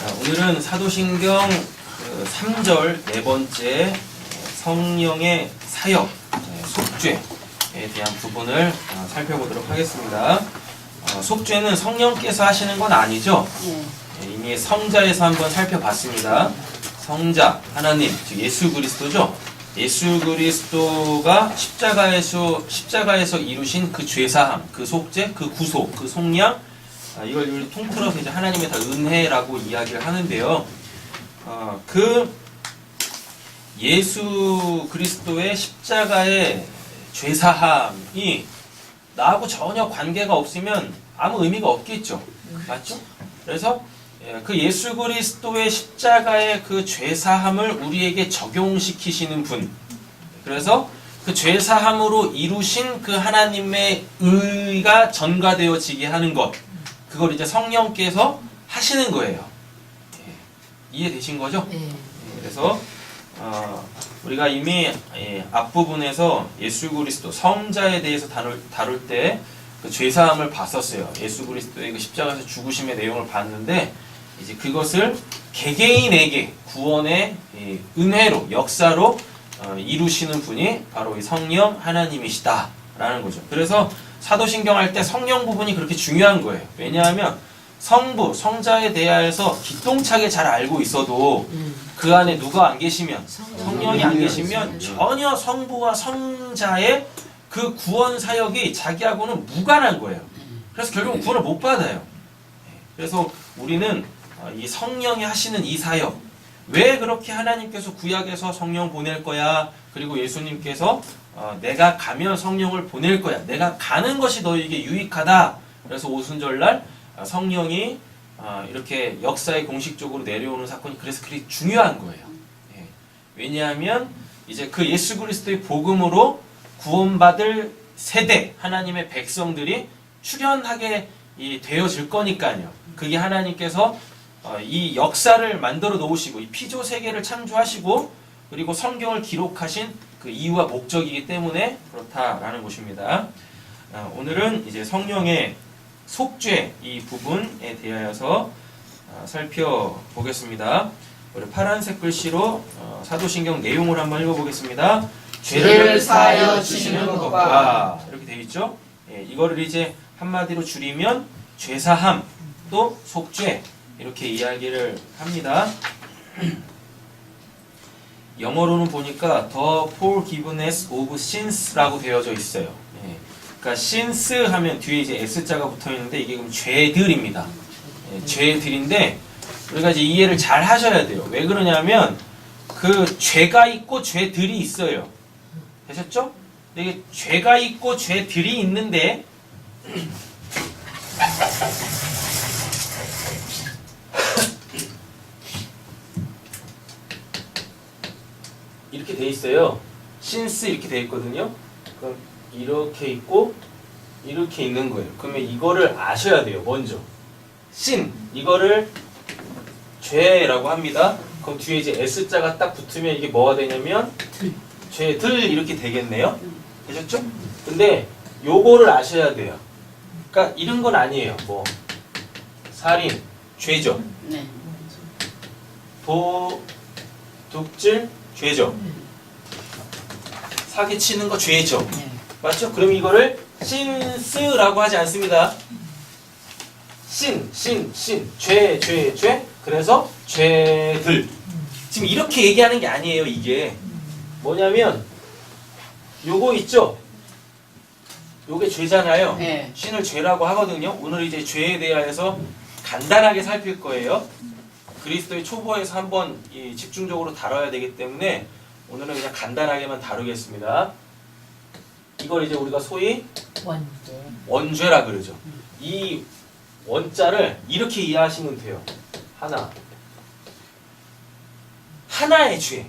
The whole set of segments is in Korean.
자, 오늘은 사도신경 3절 네 번째 성령의 사역, 속죄에 대한 부분을 살펴보도록 하겠습니다. 속죄는 성령께서 하시는 건 아니죠. 이미 성자에서 한번 살펴봤습니다. 성자, 하나님, 즉 예수 그리스도죠. 예수 그리스도가 십자가에서 이루신 그 죄사함, 그 속죄, 그 구속, 그 속량, 이걸 통틀어서 이제 하나님의 다 은혜라고 이야기를 하는데요. 그 예수 그리스도의 십자가의 죄사함이 나하고 전혀 관계가 없으면 아무 의미가 없겠죠. 맞죠? 그래서 그 예수 그리스도의 십자가의 그 죄사함을 우리에게 적용시키시는 분, 그래서 그 죄사함으로 이루신 그 하나님의 의가 전가되어지게 하는 것, 그걸 이제 성령께서 하시는 거예요. 이해되신 거죠? 그래서 우리가 이미 앞부분에서 예수 그리스도 성자에 대해서 다룰 때 그 죄사함을 봤었어요. 예수 그리스도의 그 십자가에서 죽으심의 내용을 봤는데, 이제 그것을 개개인에게 구원의 은혜로, 역사로 이루시는 분이 바로 이 성령 하나님이시다라는 거죠. 그래서 사도신경 할 때 성령 부분이 그렇게 중요한 거예요. 왜냐하면 성부, 성자에 대하여서 기똥차게 잘 알고 있어도 그 안에 누가 안 계시면, 성령이 안 계시면 전혀 성부와 성자의 그 구원 사역이 자기하고는 무관한 거예요. 그래서 결국 구원을 못 받아요. 그래서 우리는 이 성령이 하시는 이 사역, 왜 그렇게 하나님께서 구약에서 성령 보낼 거야, 그리고 예수님께서 내가 가면 성령을 보낼 거야, 내가 가는 것이 너에게 유익하다, 그래서 오순절날 성령이 이렇게 역사에 공식적으로 내려오는 사건이 그래서 그렇게 중요한 거예요. 왜냐하면 이제 그 예수 그리스도의 복음으로 구원받을 세대, 하나님의 백성들이 출현하게 되어질 거니까요. 그게 하나님께서 이 역사를 만들어 놓으시고 이 피조 세계를 창조하시고 그리고 성경을 기록하신 그 이유와 목적이기 때문에 그렇다라는 것입니다. 오늘은 이제 성령의 속죄 이 부분에 대하여서 살펴보겠습니다. 우리 파란색 글씨로 사도신경 내용을 한번 읽어보겠습니다. 죄를 사하여 주시는 것과 이렇게 되어 있죠. 이거를 이제 한마디로 줄이면 죄사함 또 속죄 이렇게 이야기를 합니다. 영어로는 보니까 The forgiveness of sins라고 되어져 있어요. 그러니까 sins 하면 뒤에 이제 s자가 붙어 있는데 이게 그럼 죄들입니다. 죄들인데 우리가 이제 이해를 잘 하셔야 돼요. 왜 그러냐면 그 죄가 있고 죄들이 있어요. 되셨죠? 이게 죄가 있고 죄들이 있는데 이렇게 돼 있어요. 신스 이렇게 돼 있거든요. 그럼 이렇게 있고 이렇게 있는 거예요. 그러면 이거를 아셔야 돼요. 먼저 신 이거를 죄라고 합니다. 그럼 뒤에 이제 s자가 딱 붙으면 이게 뭐가 되냐면 죄들 이렇게 되겠네요. 되셨죠? 근데 요거를 아셔야 돼요. 그러니까 이런 건 아니에요. 뭐 살인 죄죠. 도둑질 죄죠. 사기치는 거 죄죠. 맞죠? 그럼 이거를 신스라고 하지 않습니다. 신. 죄. 그래서 죄들. 지금 이렇게 얘기하는 게 아니에요. 이게 뭐냐면 요거 있죠? 요게 죄잖아요. 신을 죄라고 하거든요. 오늘 이제 죄에 대하여서 간단하게 살필 거예요. 그리스도의 초보에서 한번 집중적으로 다뤄야 되기 때문에 오늘은 그냥 간단하게만 다루겠습니다. 이걸 이제 우리가 소위 원죄라 그러죠. 이 원자를 이렇게 이해하시면 돼요. 하나의 죄.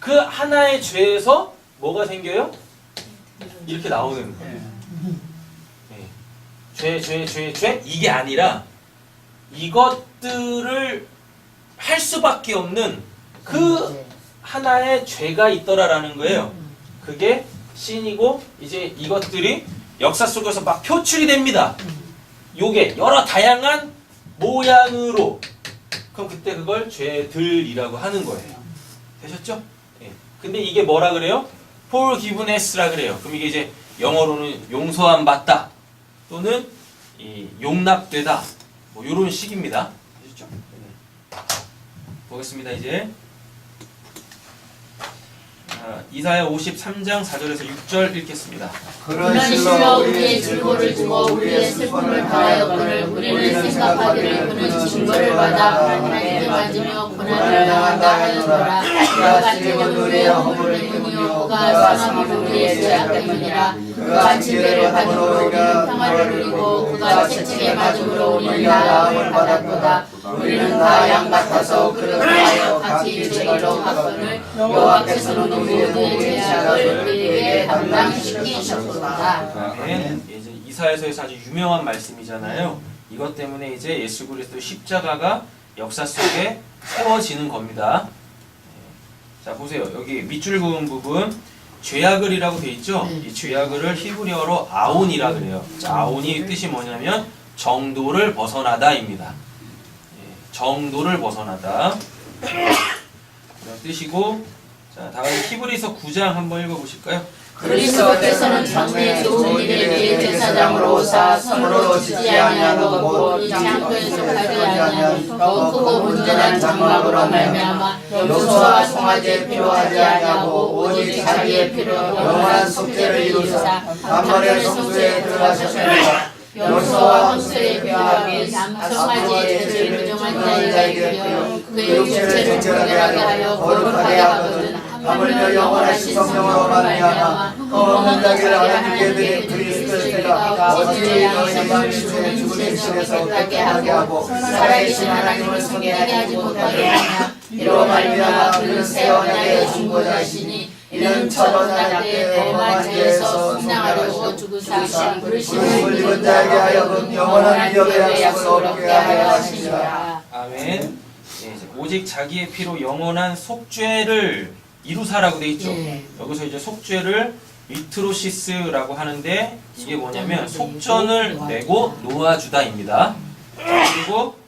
그 하나의 죄에서 뭐가 생겨요? 이렇게 나오는 거예요. 죄 이게 아니라 이것들을 할 수밖에 없는 그 하나의 죄가 있더라라는 거예요. 그게 신이고 이제 이것들이 역사 속에서 막 표출이 됩니다. 요게 여러 다양한 모양으로 그럼 그때 그걸 죄들이라고 하는 거예요. 되셨죠? 예. 근데 이게 뭐라 그래요? forgiveness라 그래요. 그럼 이게 이제 영어로는 용서함 받다 또는 이 용납되다 뭐 이런 식입니다. 되셨죠? 네. 보겠습니다. 이제 이사야 53장 4절에서 6절 읽겠습니다. 그런 실로 우리의 증거를 주고 우리의 슬픔을 바라였거늘 우리는 생각하기를 그는 징벌을 받아 하나님께 맞으며 고난을 당한다 하였노라. 그가 같은 우리의 허물을 때문이요 그가 상함을 우리의 죄악 때문이라. 그가 진대를 받음으로 우리는 평화를 누리고 그가 채찍에 맞음으로 우리는 나음을 받았도다. 우리는 다 양 같아서 그렇게 같이 일제길로 갔거늘 여호와께서는 우리의 죄악을 우리에게 담당시키셨도다. 이제 이사야서에서 아주 유명한 말씀이잖아요. 이것 때문에 이제 예수 그리스도 십자가가 역사 속에 세워지는 겁니다. 자 보세요. 여기 밑줄 그은 부분 죄악을이라고 돼 있죠. 이 죄악을을 히브리어로 아온이라 그래요. 자, 아온이 뜻이 뭐냐면 정도를 벗어나다입니다. 정도를 벗어나다 그런 뜻이고, 자 다음 히브리서 9장 한번 읽어보실까요? 그리스도께서는 장래의 좋은 일에 대해 제사장으로 오사 선으로 짓지 아니하고 이 창고에 속하지 아니하니 더욱 크고 문제난 장막으로 말미암아 염소와 송아지에 필요하지 아니하고 오직 자기의 피로 영원한 속죄를 이루사 단번에 성소에 들어가셨습니다. 염소와 황소에 비하여 송아지의 죄를 부정한 자에게 필요 그의 육체를 정결하게 하여 거룩하게 하거든. 하물며 영원하신 성령으로 말미암아 없는 자기를 하나님께 드린 그리스도가 어찌 너희를 죽은 신에서 깨끗하게 하고 살아계신 하나님을 소개하게 하지 못하게 하냐. 이로 말미암아 그는 새 언약의 중보자시니 이는 첫 언약의 범한 죄에서 순양하려고 죽으사 부르심을 입은 자에게 하여금 영원한 기업의 약속을 얻게 하여 하시니라. 아멘. 오직 자기의 피로 영원한 속죄를 이루사라고 돼 있죠. 여기서 이제 속죄를 리트로시스라고 하는데 이게 뭐냐면 속전을 내고 놓아주다입니다. 그리고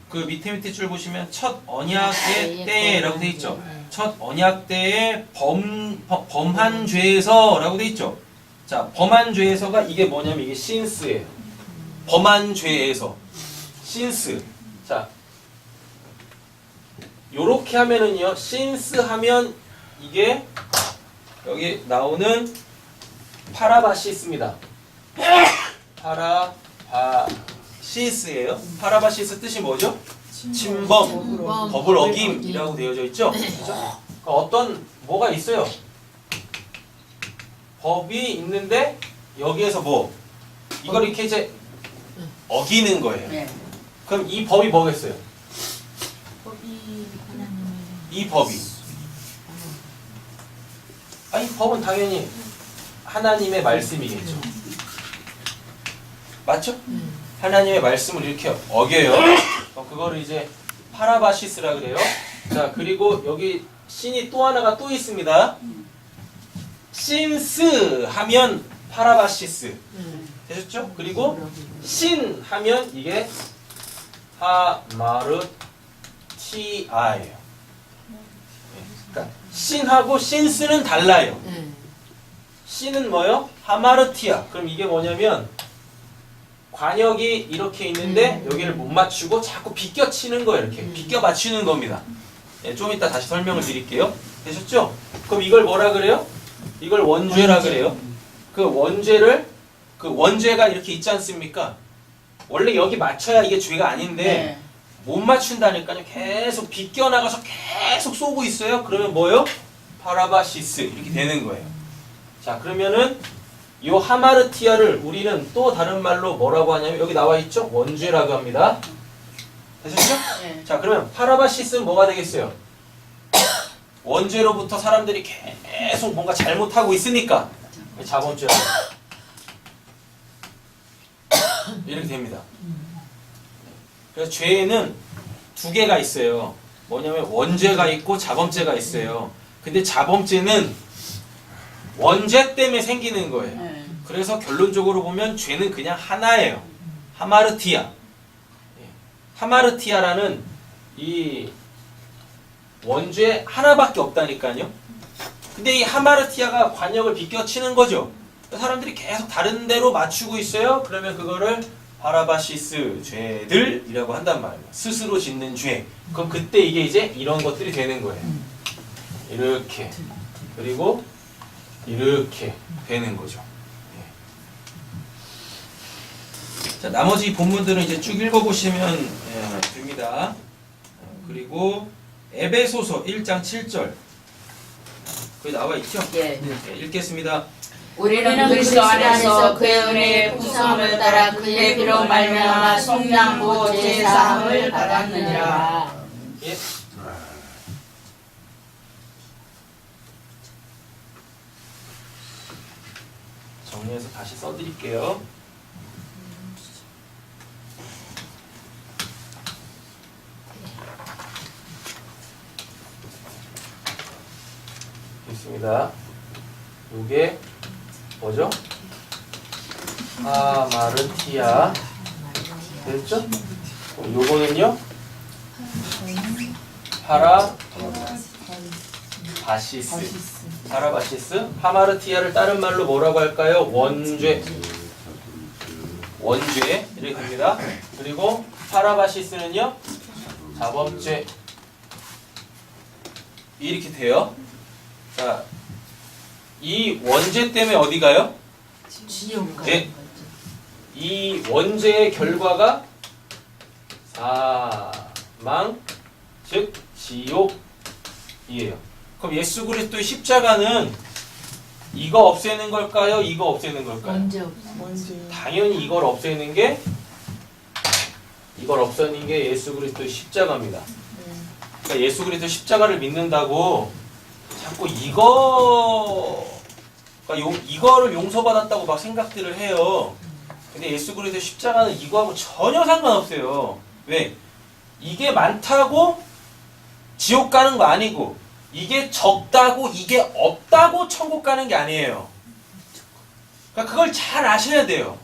그 밑에 줄 보시면 첫 언약의 때라고 돼 있죠. 첫 언약 때의 범한 죄에서라고 돼 있죠. 자, 범한 죄에서가 이게 뭐냐면 이게 신스예요. 범한 죄에서 신스. 자, 요렇게 하면은요. 신스 하면 이게 여기 나오는 파라바시스입니다. 파라바시스예요. 파라바시스 뜻이 뭐죠? 침범, 법을 어김이라고 되어져 있죠. 그러니까 어떤 뭐가 있어요. 법이 있는데 여기에서 뭐 이걸 이렇게 이제 어기는 거예요. 그럼 이 법이 뭐겠어요? 이 법이 이 법은 당연히 하나님의 말씀이겠죠. 맞죠? 하나님의 말씀을 이렇게 어겨요. 그거를 이제 파라바시스라 그래요. 자, 그리고 여기 신이 또 하나가 또 있습니다. 신스 하면 파라바시스. 되셨죠? 그리고 신 하면 이게 하마르티아예요. 그러니까 신하고 신스는 달라요. 신은 뭐요? 하마르티아. 그럼 이게 뭐냐면 관역이 이렇게 있는데 여기를 못 맞추고 자꾸 비껴치는 거예요. 이렇게 비껴 맞추는 겁니다. 좀 이따 다시 설명을 드릴게요. 되셨죠? 그럼 이걸 뭐라 그래요? 이걸 원죄라 그래요. 그 원죄를 그 원죄가 이렇게 있지 않습니까? 원래 여기 맞춰야 이게 죄가 아닌데 못 맞춘다니까요. 계속 비껴나가서 계속 쏘고 있어요. 그러면 뭐요? 파라바시스 이렇게 되는 거예요. 자, 그러면은 이 하마르티아를 우리는 또 다른 말로 뭐라고 하냐면 여기 나와 있죠? 원죄라고 합니다. 되셨죠? 자, 그러면 파라바시스는 뭐가 되겠어요? 원죄로부터 사람들이 계속 뭔가 잘못하고 있으니까 자본죄로 이렇게 됩니다. 그래서 죄에는 두 개가 있어요. 뭐냐면 원죄가 있고 자범죄가 있어요. 근데 자범죄는 원죄 때문에 생기는 거예요. 그래서 결론적으로 보면 죄는 그냥 하나예요. 하마르티아. 하마르티아라는 이 원죄 하나밖에 없다니까요. 근데 이 하마르티아가 관역을 비껴치는 거죠. 사람들이 계속 다른 데로 맞추고 있어요. 그러면 그거를 바라바시스 죄들이라고 한단 말이에요. 스스로 짓는 죄. 그럼 그때 이게 이제 이런 것들이 되는 거예요. 이렇게. 그리고 이렇게 되는 거죠. 자, 나머지 본문들은 이제 쭉 읽어보시면 됩니다. 그리고 에베소서 1장 7절. 거기 나와 있죠? 예. 읽겠습니다. 우리는 그리스도 안에서 그의 은혜의 풍성함을 따라 그의 피로 말미암아 속량고 제사함을 받았느니라. 예. 정리해서 다시 써드릴게요. 있습니다. 요게 뭐죠? 하마르티아 됐죠? 요거는요? 파라바시스. 하마르티아를 다른 말로 뭐라고 할까요? 원죄 이렇게 됩니다. 그리고 파라바시스는요? 자범죄 이렇게 돼요. 자, 이 원죄 때문에 어디 가요? 지옥 네. 이 원죄의 결과가 사망, 즉 지옥이에요. 그럼 예수 그리스도의 십자가는 이거 없애는 걸까요? 이거 없애는 걸까요? 언제 없어? 당연히 이걸 없애는 게 예수 그리스도의 십자가입니다. 그러니까 예수 그리스도 십자가를 믿는다고 자꾸 이거를 용서받았다고 막 생각들을 해요. 근데 예수 그리스도 십자가는 이거하고 전혀 상관없어요. 왜? 이게 많다고 지옥 가는 거 아니고, 이게 적다고 이게 없다고 천국 가는 게 아니에요. 그러니까 그걸 잘 아셔야 돼요.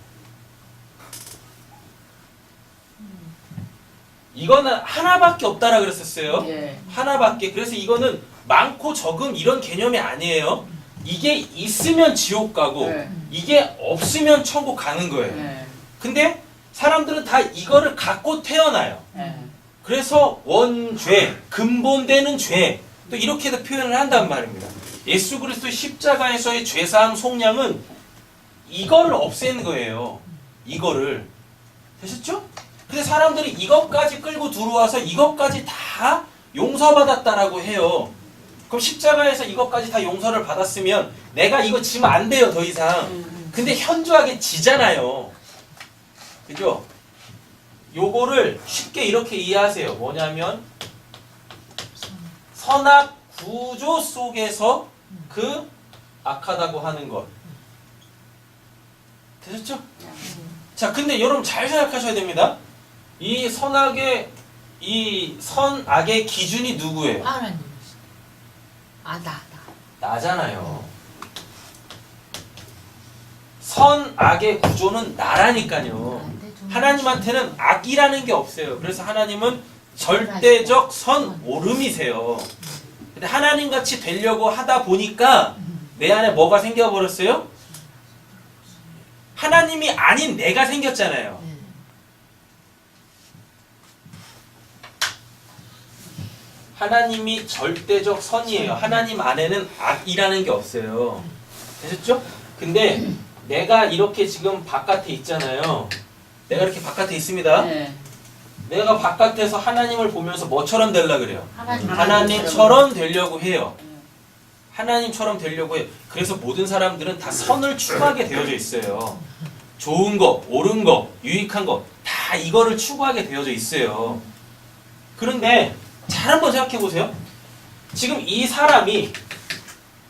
이거는 하나밖에 없다라 그랬었어요. 예. 하나밖에. 그래서 이거는 많고 적음 이런 개념이 아니에요. 이게 있으면 지옥 가고 네. 이게 없으면 천국 가는 거예요. 예. 근데 사람들은 다 이거를 갖고 태어나요. 예. 그래서 원죄, 근본되는 죄, 또 이렇게도 표현을 한단 말입니다. 예수 그리스도 십자가에서의 죄사함 속량은 이거를 없애는 거예요. 이거를. 되셨죠? 근데 사람들이 이것까지 끌고 들어와서 이것까지 다 용서받았다라고 해요. 그럼 십자가에서 이것까지 다 용서를 받았으면 내가 이거 지면 안 돼요, 더 이상. 근데 현저하게 지잖아요. 그죠? 요거를 쉽게 이렇게 이해하세요. 뭐냐면 선악 구조 속에서 그 악하다고 하는 것. 되셨죠? 자, 근데 여러분 잘 생각하셔야 됩니다. 이 선악의 기준이 누구예요? 하나님. 나. 나잖아요. 선악의 구조는 나라니까요. 하나님한테는 악이라는 게 없어요. 그래서 하나님은 절대적 선오름이세요. 근데 하나님같이 되려고 하다 보니까 내 안에 뭐가 생겨버렸어요? 하나님이 아닌 내가 생겼잖아요. 하나님이 절대적 선이에요. 하나님 안에는 악이라는 게 없어요. 되셨죠? 근데 내가 이렇게 지금 바깥에 있잖아요. 내가 이렇게 바깥에 있습니다. 네. 내가 바깥에서 하나님을 보면서 뭐처럼 되려고 그래요? 하나님처럼 하나님처럼 되려고 해요. 하나님처럼 되려고 해요. 그래서 모든 사람들은 다 선을 추구하게 되어져 있어요. 좋은 거, 옳은 거, 유익한 거 다 이거를 추구하게 되어져 있어요. 그런데 잘 한번 생각해 보세요. 지금 이 사람이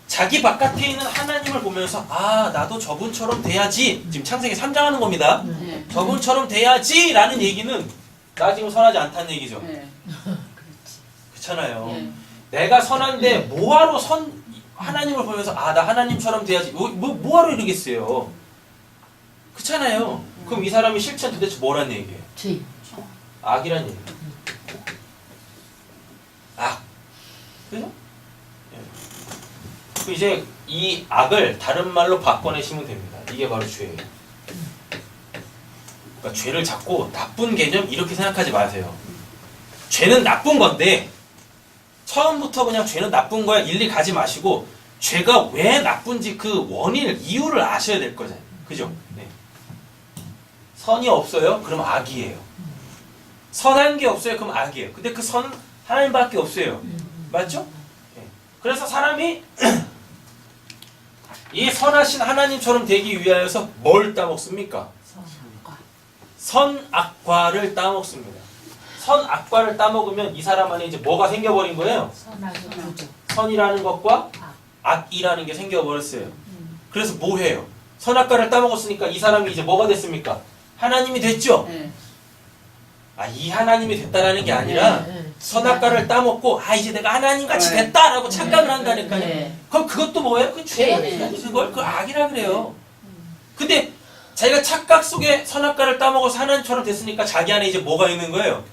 자기 바깥에 있는 하나님을 보면서 나도 저분처럼 돼야지. 지금 창세기 3장 하는 겁니다. 네. 저분처럼 돼야지 라는 얘기는 나 지금 선하지 않다는 얘기죠. 네. 그렇잖아요. 네. 내가 선한데 뭐하러 하나님을 보면서 나 하나님처럼 돼야지. 뭐하러 이러겠어요. 그렇잖아요. 그럼 이 사람이 실천 도대체 뭐란 얘기예요? 죄. 악이란 얘기예요. 그죠? 예. 이제 이 악을 다른 말로 바꿔내시면 됩니다. 이게 바로 죄예요. 그러니까 죄를 자꾸 나쁜 개념 이렇게 생각하지 마세요. 죄는 나쁜 건데 처음부터 그냥 죄는 나쁜 거야 일리 가지 마시고 죄가 왜 나쁜지 그 원인을 이유를 아셔야 될 거잖아요. 그죠? 네. 선이 없어요? 그럼 악이에요. 선한 게 없어요? 그럼 악이에요. 근데 그 선은 하나님밖에 없어요. 맞죠? 네. 그래서 사람이 이 선하신 하나님처럼 되기 위하여서 뭘 따먹습니까? 선악과를 따먹습니다. 선악과를 따먹으면 이 사람 안에 이제 뭐가 생겨버린 거예요? 선이라는 것과 악이라는 게 생겨버렸어요. 그래서 뭐 해요? 선악과를 따먹었으니까 이 사람이 이제 뭐가 됐습니까? 하나님이 됐죠? 네. 이 하나님이 됐다라는 게 아니라 선악과를 따먹고 이제 내가 하나님같이 됐다라고 착각을 한다니까요. 네. 그럼 그것도 뭐예요? 그 죄예요. 네. 그걸 그 악이라 그래요. 근데 자기가 착각 속에 선악과를 따먹어서 하나님처럼 됐으니까 자기 안에 이제 뭐가 있는 거예요?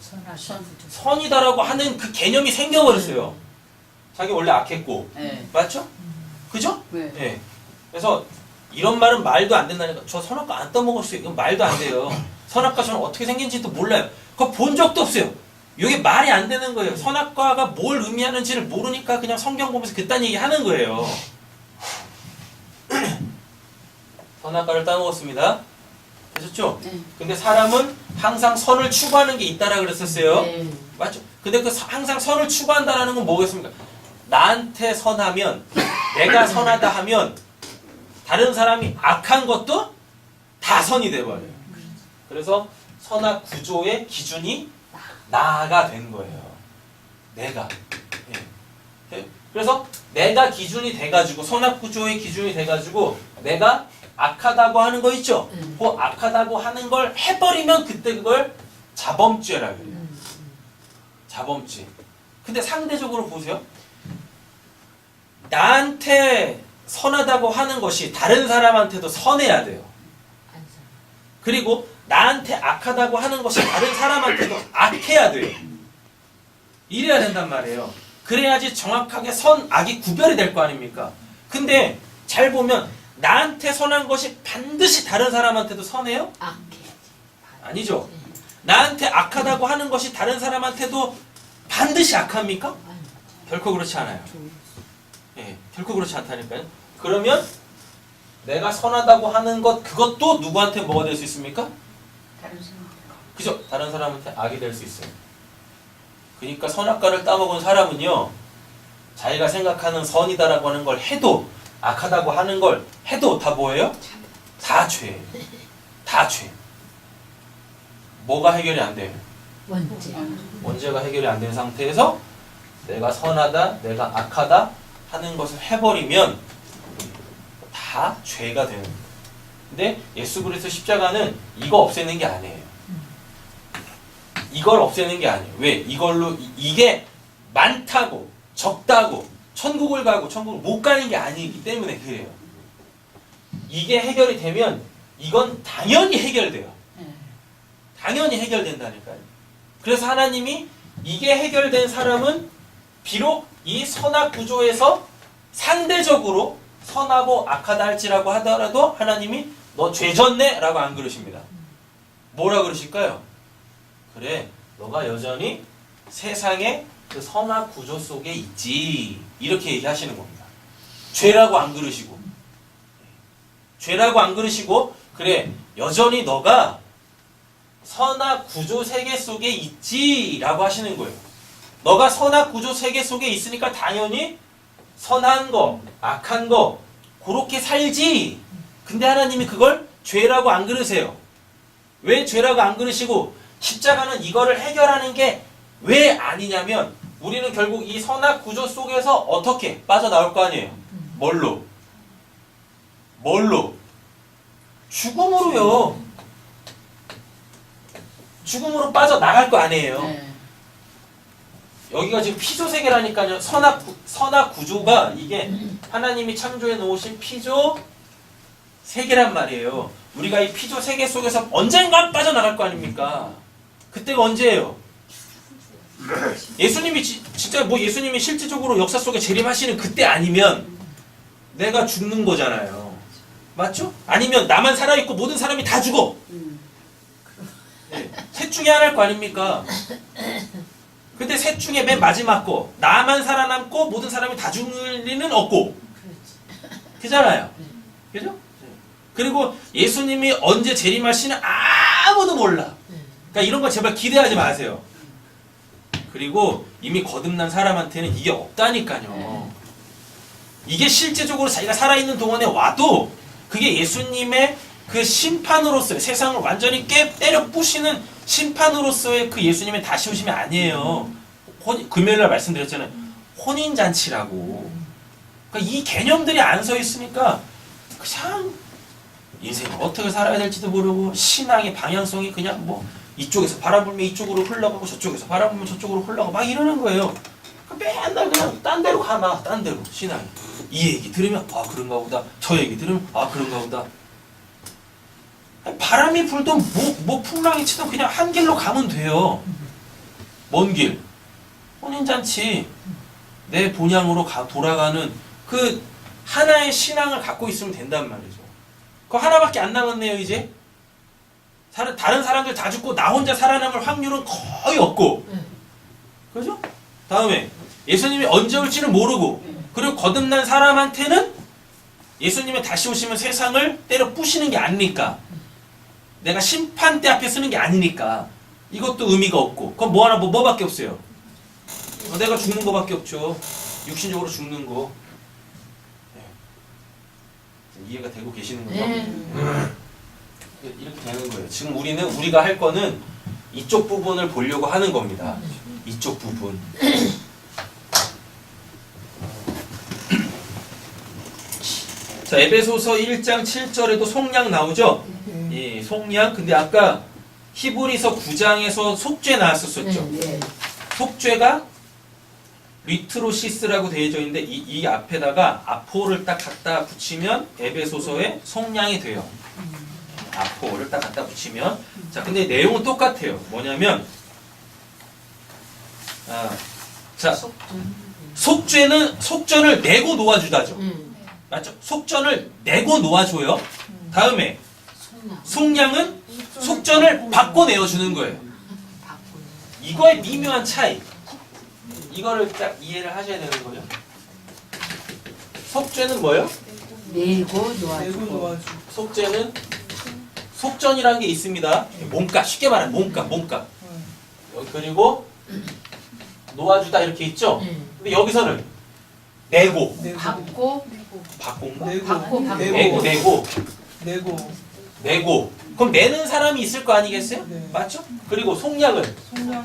선이다라고 하는 그 개념이 생겨버렸어요. 자기 원래 악했고. 네. 맞죠? 그죠? 네. 네. 그래서 이런 말은 말도 안 된다니까. 저 선악과 안 따먹었어요. 이건 말도 안 돼요. 선악과 저는 어떻게 생긴지도 몰라요. 그거 본 적도 없어요. 이게 말이 안 되는 거예요. 선악과가 뭘 의미하는지를 모르니까 그냥 성경 보면서 그딴 얘기 하는 거예요. 선악과를 따먹었습니다. 되셨죠? 네. 근데 사람은 항상 선을 추구하는 게 있다라 그랬었어요. 네. 맞죠? 근데 그 항상 선을 추구한다라는 건 뭐겠습니까? 나한테 선하면, 내가 선하다 하면 다른 사람이 악한 것도 다 선이 돼버려요. 그래서 선악 구조의 기준이 나가 된 거예요. 내가. 예. 그래서 내가 기준이 돼가지고 선악 구조의 기준이 돼가지고 내가 악하다고 하는 거 있죠? 그 악하다고 하는 걸 해버리면 그때 그걸 자범죄라 그래요. 자범죄. 근데 상대적으로 보세요. 나한테 선하다고 하는 것이 다른 사람한테도 선해야 돼요. 그리고 나한테 악하다고 하는 것이 다른 사람한테도 악해야 돼요. 이래야 된단 말이에요. 그래야지 정확하게 선, 악이 구별이 될 거 아닙니까? 근데 잘 보면 나한테 선한 것이 반드시 다른 사람한테도 선해요? 아니죠. 나한테 악하다고 하는 것이 다른 사람한테도 반드시 악합니까? 결코 그렇지 않아요. 예, 결코 그렇지 않다니까요. 그러면 내가 선하다고 하는 것 그것도 누구한테 뭐가 될 수 있습니까? 그죠? 다른 사람한테 악이 될 수 있어요. 그러니까 선악과를 따먹은 사람은요, 자기가 생각하는 선이다라고 하는 걸 해도, 악하다고 하는 걸 해도 다 뭐예요? 다 죄예요. 다 죄. 뭐가 해결이 안 돼요? 원죄가 해결이 안 된 상태에서 내가 선하다, 내가 악하다 하는 것을 해버리면 다 죄가 되는 거예요. 근데 예수 그리스도 십자가는 이거 없애는 게 아니에요. 이걸 없애는 게 아니에요. 왜? 이걸로 이게 많다고 적다고 천국을 가고 천국을 못 가는 게 아니기 때문에 그래요. 이게 해결이 되면 이건 당연히 해결돼요. 당연히 해결된다니까요. 그래서 하나님이 이게 해결된 사람은 비록 이 선악 구조에서 상대적으로 선하고 악하다 할지라고 하더라도 하나님이 너 죄졌네? 라고 안 그러십니다. 뭐라 그러실까요? 그래, 너가 여전히 세상의 그 선악 구조 속에 있지. 이렇게 얘기하시는 겁니다. 죄라고 안 그러시고. 죄라고 안 그러시고, 그래, 여전히 너가 선악 구조 세계 속에 있지. 라고 하시는 거예요. 너가 선악 구조 세계 속에 있으니까 당연히 선한 거, 악한 거, 그렇게 살지. 근데 하나님이 그걸 죄라고 안 그러세요. 왜 죄라고 안 그러시고 십자가는 이거를 해결하는 게 왜 아니냐면 우리는 결국 이 선악 구조 속에서 어떻게 빠져나올 거 아니에요. 뭘로? 뭘로? 죽음으로요. 죽음으로 빠져나갈 거 아니에요. 여기가 지금 피조 세계라니까요. 선악 구조가 이게 하나님이 창조해 놓으신 피조 세계란 말이에요. 우리가 이 피조 세계 속에서 언젠가 빠져나갈 거 아닙니까? 그때가 언제예요? 예수님이 진짜 뭐 예수님이 실질적으로 역사 속에 재림하시는 그때 아니면 내가 죽는 거잖아요. 맞죠? 아니면 나만 살아있고 모든 사람이 다 죽어. 네. 셋 중에 하나일 거 아닙니까? 근데 셋 중에 맨 마지막 거 나만 살아남고 모든 사람이 다 죽을 리는 없고 그잖아요. 그죠? 그리고 예수님이 언제 재림하시는 아무도 몰라. 그러니까 이런 거 제발 기대하지 마세요. 그리고 이미 거듭난 사람한테는 이게 없다니까요. 이게 실제적으로 자기가 살아있는 동안에 와도 그게 예수님의 그 심판으로서의 세상을 완전히 때려 부시는 심판으로서의 그 예수님의 다시 오심이 아니에요. 금요일날 말씀드렸잖아요. 혼인잔치라고. 그러니까 이 개념들이 안 서 있으니까 그냥 인생을 어떻게 살아야 될지도 모르고 신앙의 방향성이 그냥 뭐 이쪽에서 바람 불면 이쪽으로 흘러가고 저쪽에서 바람 불면 저쪽으로 흘러가고 막 이러는 거예요. 맨날 그냥 딴 데로 가나 딴 데로 신앙이. 이 얘기 들으면 아 그런가 보다. 저 얘기 들으면 아 그런가 보다. 바람이 불던 뭐 풍랑이 치던 그냥 한 길로 가면 돼요. 먼 길. 혼인잔치 내 본향으로 돌아가는 그 하나의 신앙을 갖고 있으면 된단 말이죠. 그거 하나밖에 안 남았네요 이제. 다른 사람들 다 죽고 나 혼자 살아남을 확률은 거의 없고. 그죠? 다음에 예수님이 언제 올지는 모르고 그리고 거듭난 사람한테는 예수님이 다시 오시면 세상을 때려 부시는 게 아니니까 내가 심판대 앞에 쓰는 게 아니니까 이것도 의미가 없고 그럼 뭐밖에 없어요. 내가 죽는 거밖에 없죠. 육신적으로 죽는 거. 네. 이해가 되고 계시는 거죠? 이렇게 되는 거예요. 지금 우리가 할 거는 이쪽 부분을 보려고 하는 겁니다. 이쪽 부분. 자, 에베소서 1장 7절에도 속량 나오죠? 이 속량. 근데 아까 히브리서 9장에서 속죄 나왔었죠? 속죄가 리트로시스라고 되어져 있는데 이 앞에다가 아포를 딱 갖다 붙이면 에베소서의 속량이 돼요. 아포를 딱 갖다 붙이면 자 근데 내용은 똑같아요. 뭐냐면 자 속전을 내고 놓아주다죠. 맞죠? 속전을 내고 놓아줘요. 다음에 속량은 속전을 받고 내어주는 거예요. 이거의 미묘한 차이. 이거를 딱 이해를 하셔야 되는 거죠. 속죄는 뭐예요? 내고 놓아주고. 속죄는 속전이라는 게 있습니다. 몸값, 쉽게 말하면 몸값. 그리고 놓아주다 이렇게 있죠. 근데 여기서는 내고, 받고인가? 내고. 그럼 내는 사람이 있을 거 아니겠어요? 네. 맞죠? 그리고 속량은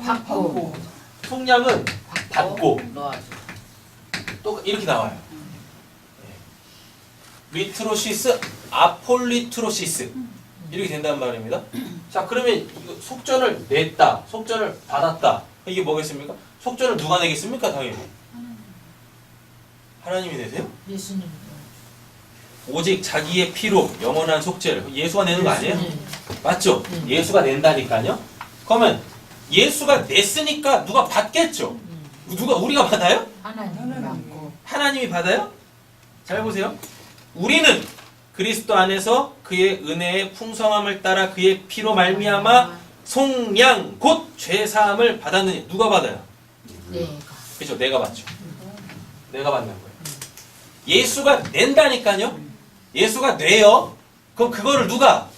받고. 속량은 받고. 또 이렇게 나와요. 리트로시스, 아폴리트로시스. 이렇게 된다는 말입니다. 자, 그러면 이거 속전을 냈다, 속전을 받았다. 이게 뭐겠습니까? 속전을 누가 내겠습니까? 당연히. 하나님이 내세요? 예수님. 오직 자기의 피로 영원한 속죄를 예수가 내는 거 아니에요? 맞죠? 예수가 낸다니까요. 그러면 예수가 냈으니까 누가 받겠죠? 우리가 받아요? 하나님 받고. 하나님이 받아요? 잘 보세요. 우리는 그리스도 안에서 그의 은혜의 풍성함을 따라 그의 피로 말미암아 속량 곧 죄사함을 받았느니 누가 받아요? 그렇죠. 내가 받죠. 내가 받는 거예요. 예수가 낸다니까요. 예수가 내요. 그럼 그거를 누가?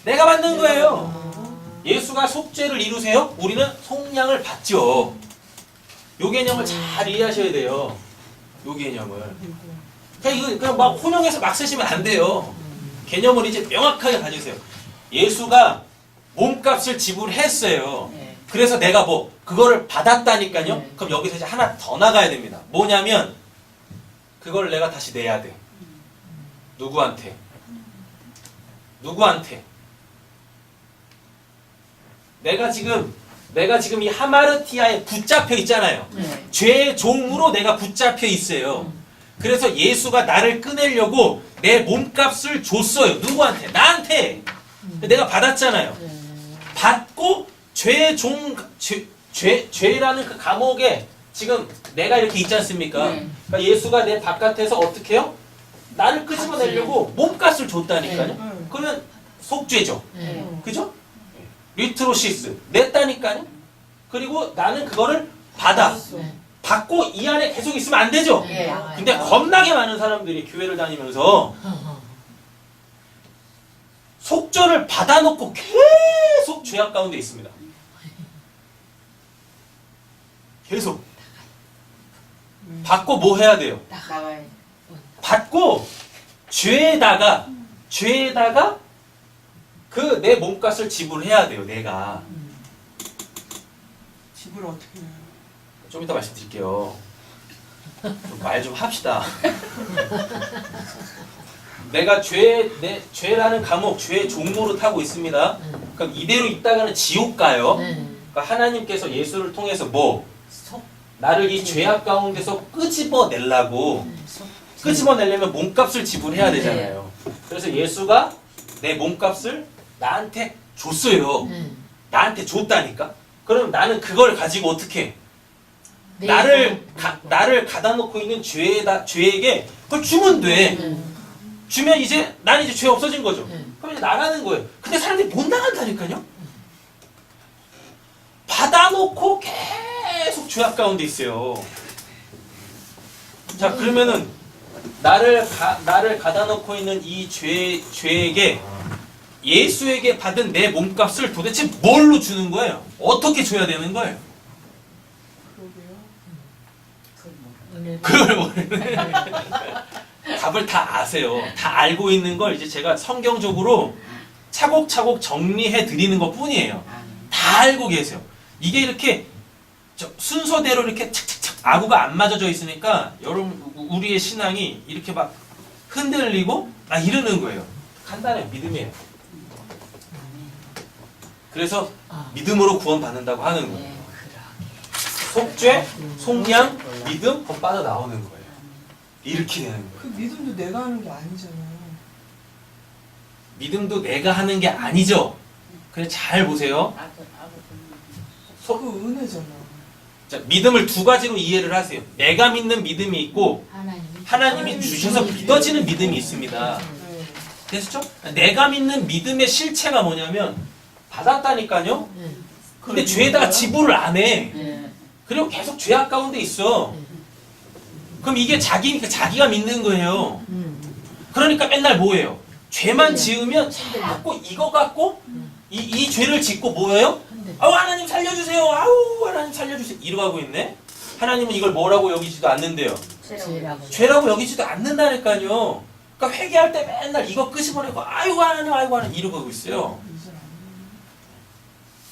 내가 받는 거예요. 예수가 속죄를 이루세요. 우리는 속량을 받죠. 요 개념을 잘 이해하셔야 돼요. 요 개념을. 그냥 막 혼용해서 막 쓰시면 안 돼요. 개념을 이제 명확하게 가지세요. 예수가 몸값을 지불했어요. 그래서 내가 그거를 받았다니까요. 그럼 여기서 이제 하나 더 나가야 됩니다. 뭐냐면 그걸 내가 다시 내야 돼. 누구한테? 내가 지금 이 하마르티아에 붙잡혀 있잖아요. 죄의 종으로 내가 붙잡혀 있어요. 그래서 예수가 나를 꺼내려고 내 몸값을 줬어요. 누구한테? 나한테. 내가 받았잖아요. 받고 죄의 죄라는 그 감옥에 지금 내가 이렇게 있지 않습니까? 네. 그러니까 예수가 내 바깥에서 어떻게 해요? 나를 끄집어내려고 몸값을 줬다니까요. 그러면 속죄죠. 네. 그죠? 리트로시스 냈다니까요. 그리고 나는 그거를 네. 받고 이 안에 계속 있으면 안 되죠. 네. 근데 겁나게 많은 사람들이 교회를 다니면서 속죄를 받아놓고 계속 죄악 가운데 있습니다. 계속 받고 뭐 해야 돼요? 나가야 받고 죄에다가 그 내 몸값을 지불해야 돼요. 내가 집을 어떻게 해요? 좀 이따 말씀드릴게요. 말 좀 합시다. 내가 죄라는 감옥, 죄의 종로를 타고 있습니다. 그럼 이대로 있다가는 지옥 가요. 그러니까 하나님께서 예수를 통해서 뭐 나를 이 죄악 가운데서 끄집어내려고 끄집어내려면 몸값을 지불해야 되잖아요. 그래서 예수가 내 몸값을 나한테 줬어요. 나한테 줬다니까. 그럼 나는 그걸 가지고 어떻게 해? 나를 가다 놓고 있는 죄에게 그걸 주면 돼. 주면 이제 난 이제 죄 없어진 거죠. 그럼 이제 나가는 거예요. 근데 사람들이 못 나간다니까요. 받아놓고 계속 죄악 가운데 있어요. 자, 그러면은 나를 가다 놓고 있는 이 죄에게 예수에게 받은 내 몸값을 도대체 뭘로 주는 거예요? 어떻게 줘야 되는 거예요? 그러게요. 그걸 모르네. 답을 다 아세요. 다 알고 있는 걸 이제 제가 성경적으로 차곡차곡 정리해 드리는 것 뿐이에요. 다 알고 계세요. 이게 이렇게 순서대로 이렇게 착착착 아구가 안 맞아져 있으니까 여러분 우리의 신앙이 이렇게 막 흔들리고 이러는 거예요. 간단해요. 믿음이에요. 그래서 믿음으로 구원받는다고 하는 거예요. 속죄, 속량, 믿음, 그럼 빠져나오는 거예요. 이렇게 되는 거예요. 그 믿음도 내가 하는 게 아니잖아요. 믿음도 내가 하는 게 아니죠. 그래 잘 보세요. 그 은혜잖아. 자, 믿음을 두 가지로 이해를 하세요. 내가 믿는 믿음이 있고 하나님이 주셔서 믿어지는 믿음이 있습니다. 네. 됐죠? 내가 믿는 믿음의 실체가 뭐냐면 받았다니까요. 근데 죄에다가 지불을 안 해. 그리고 계속 죄악 가운데 있어. 그럼 이게 자기가 믿는 거예요. 그러니까 맨날 뭐예요? 죄만 지으면 자꾸 이거 갖고 이 죄를 짓고 뭐예요? 아우 하나님 살려주세요. 아우 하나님 살려주세요. 이러고 있네. 하나님은 이걸 뭐라고 여기지도 않는데요. 죄라고 여기지도 않는다니까요. 그러니까 회개할 때 맨날 이거 끄집어내고 아이고 하나님 이러고 하고 있어요.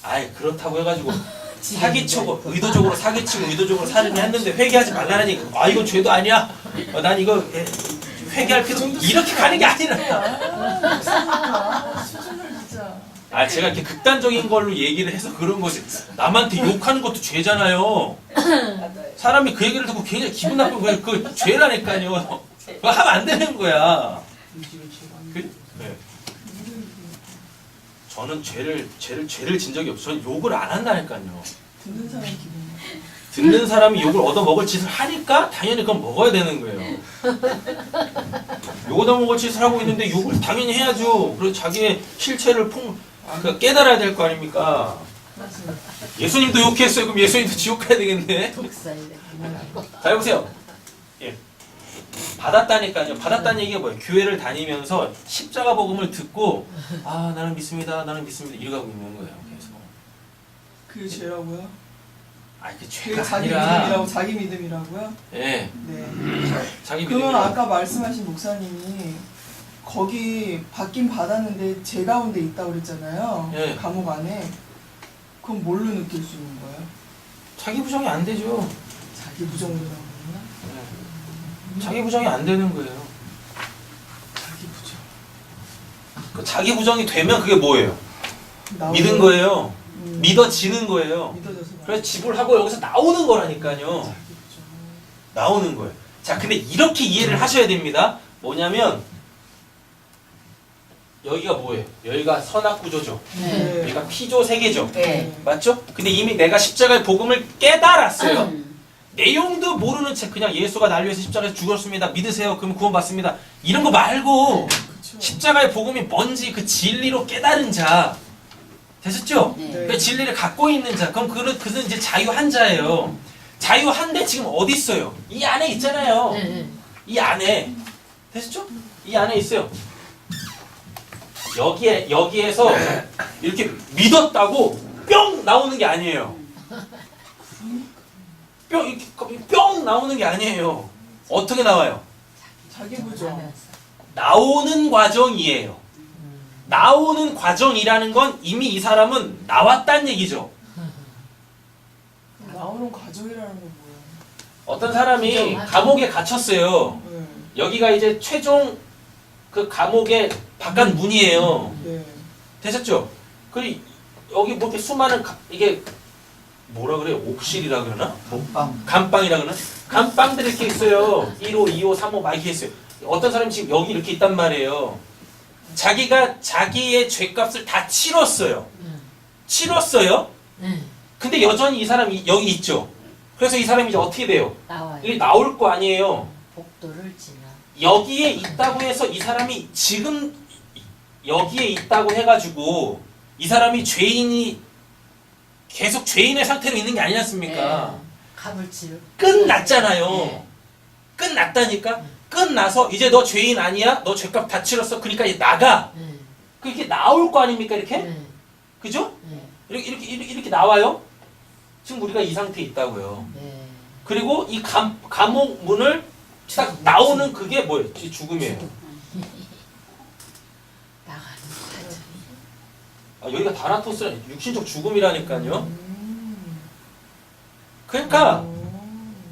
아이 그렇다고 해가지고 사기치고 의도적으로 살인을 했는데 회개하지 말라니 이건 죄도 아니야. 난 이거 회개할 필요 이렇게 가는 게 아니라. 수준을 진짜. 제가 이렇게 극단적인 걸로 얘기를 해서 그런 거지. 남한테 욕하는 것도 죄잖아요. 사람이 그 얘기를 듣고 굉장히 기분 나쁜 거예요. 그 죄라니까요. 그거 하면 안 되는 거야. 네. 저는 죄를 진 적이 없어요. 저는 욕을 안 한다니까요. 듣는 사람 기분. 듣는 사람이 욕을 얻어먹을 짓을 하니까 당연히 그건 먹어야 되는 거예요. 욕 얻어먹을 짓을 하고 있는데 욕을 당연히 해야죠. 그래서 자기의 실체를 깨달아야 될 거 아닙니까? 예수님도 욕했어요. 그럼 예수님도 지옥 가야 되겠네. 자, 여보세요. 예. 받았다니까요. 받았다는 얘기가 뭐예요? 교회를 다니면서 십자가 복음을 듣고 나는 믿습니다. 이러고 있는 거예요. 계속. 그게 죄라고요? 그 그게 죄가 자기 아니라. 믿음이라고 자기 믿음이라고요? 예. 네. 자기 그러면 믿음이라고. 아까 말씀하신 목사님이 거기 받긴 받았는데 죄 가운데 있다고 그랬잖아요. 예. 감옥 안에. 그럼 뭘로 느낄 수 있는 거예요? 자기 부정이 안 되죠. 자기 부정으로 나오는구나? 자기 부정이 안 되는 거예요. 자기 부정. 그 자기 부정이 되면 그게 뭐예요? 나오는 믿은 거예요. 음. 믿어지는 거예요. 믿어져서 그래서 지불하고 여기서 나오는 거라니까요. 자기 부정. 나오는 거예요. 자, 근데 이렇게 이해를 하셔야 됩니다. 뭐냐면 여기가 뭐예요? 여기가 선악구조죠. 네. 여기가 피조 세계죠. 네. 맞죠? 근데 이미 내가 십자가의 복음을 깨달았어요. 내용도 모르는 채 그냥 예수가 날 위해서 십자가에서 죽었습니다. 믿으세요. 그럼 구원받습니다. 이런 거 말고 그쵸. 십자가의 복음이 뭔지 그 진리로 깨달은 자. 되셨죠? 네. 그 진리를 갖고 있는 자. 그럼 그는 이제 자유한 자예요. 자유한데 지금 어디 있어요? 이 안에 있잖아요. 이 안에. 되셨죠? 이 안에 있어요. 여기에서 이렇게 믿었다고 뿅 나오는 게 아니에요. 뿅 나오는 게 아니에요. 어떻게 나와요? 자기 부정. 나오는 과정이에요. 나오는 과정이라는 건 이미 이 사람은 나왔다는 얘기죠. 나오는 과정이라는 건 뭐예요? 어떤 사람이 감옥에 갇혔어요. 네. 여기가 이제 최종 그 감옥의 바깥 문이에요. 네. 되셨죠? 그 여기 뭐 이렇게 수많은 이게 뭐라 그래요? 옥실이라 그러나? 몸빵. 감방이라 그러나? 감방들이 이렇게 있어요. 1호, 2호, 3호 막 이렇게 있어요. 어떤 사람이 지금 여기 이렇게 있단 말이에요. 자기가 자기의 죄값을 다 치렀어요. 치렀어요. 근데 여전히 이 사람이 여기 있죠. 그래서 이 사람이 이제 어떻게 돼요? 나와요. 이게 나올 거 아니에요. 복도를 지나. 여기에 있다고 해서 이 사람이 지금 여기에 있다고 해가지고 이 사람이 죄인이 계속 죄인의 상태로 있는 게 아니지 않습니까? 갑을 치르. 끝났잖아요. 네. 끝났다니까? 끝나서 이제 너 죄인 아니야? 너 죄값 다 치렀어. 그러니까 이제 나가. 그렇게 나올 거 아닙니까? 이렇게? 그죠? 이렇게 나와요. 지금 우리가 이 상태에 있다고요. 그리고 이 감옥 문을 딱 나오는 그게 뭐예요? 죽음이에요. 나가는 아, 여기가 다나토스라 육신적 죽음이라니까요. 그러니까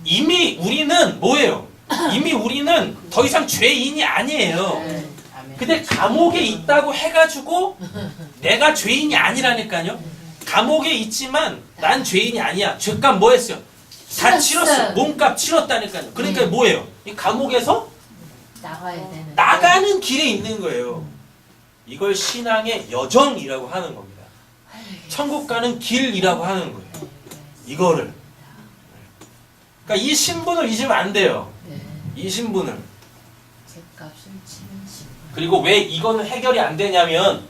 이미 우리는 뭐예요? 이미 우리는 더 이상 죄인이 아니에요. 근데 감옥에 있다고 해가지고 내가 죄인이 아니라니까요. 감옥에 있지만 난 죄인이 아니야. 죄값 뭐 했어요? 다 치렀어. 몸값 치렀다니까요. 그러니까 뭐예요? 이 감옥에서 나가야 되는. 나가는 길에 있는 거예요. 이걸 신앙의 여정이라고 하는 겁니다. 천국 가는 길이라고 하는 거예요. 이거를. 그러니까 이 신분을 잊으면 안 돼요. 이 신분을. 죄값을 치는 신분. 그리고 왜 이거는 해결이 안 되냐면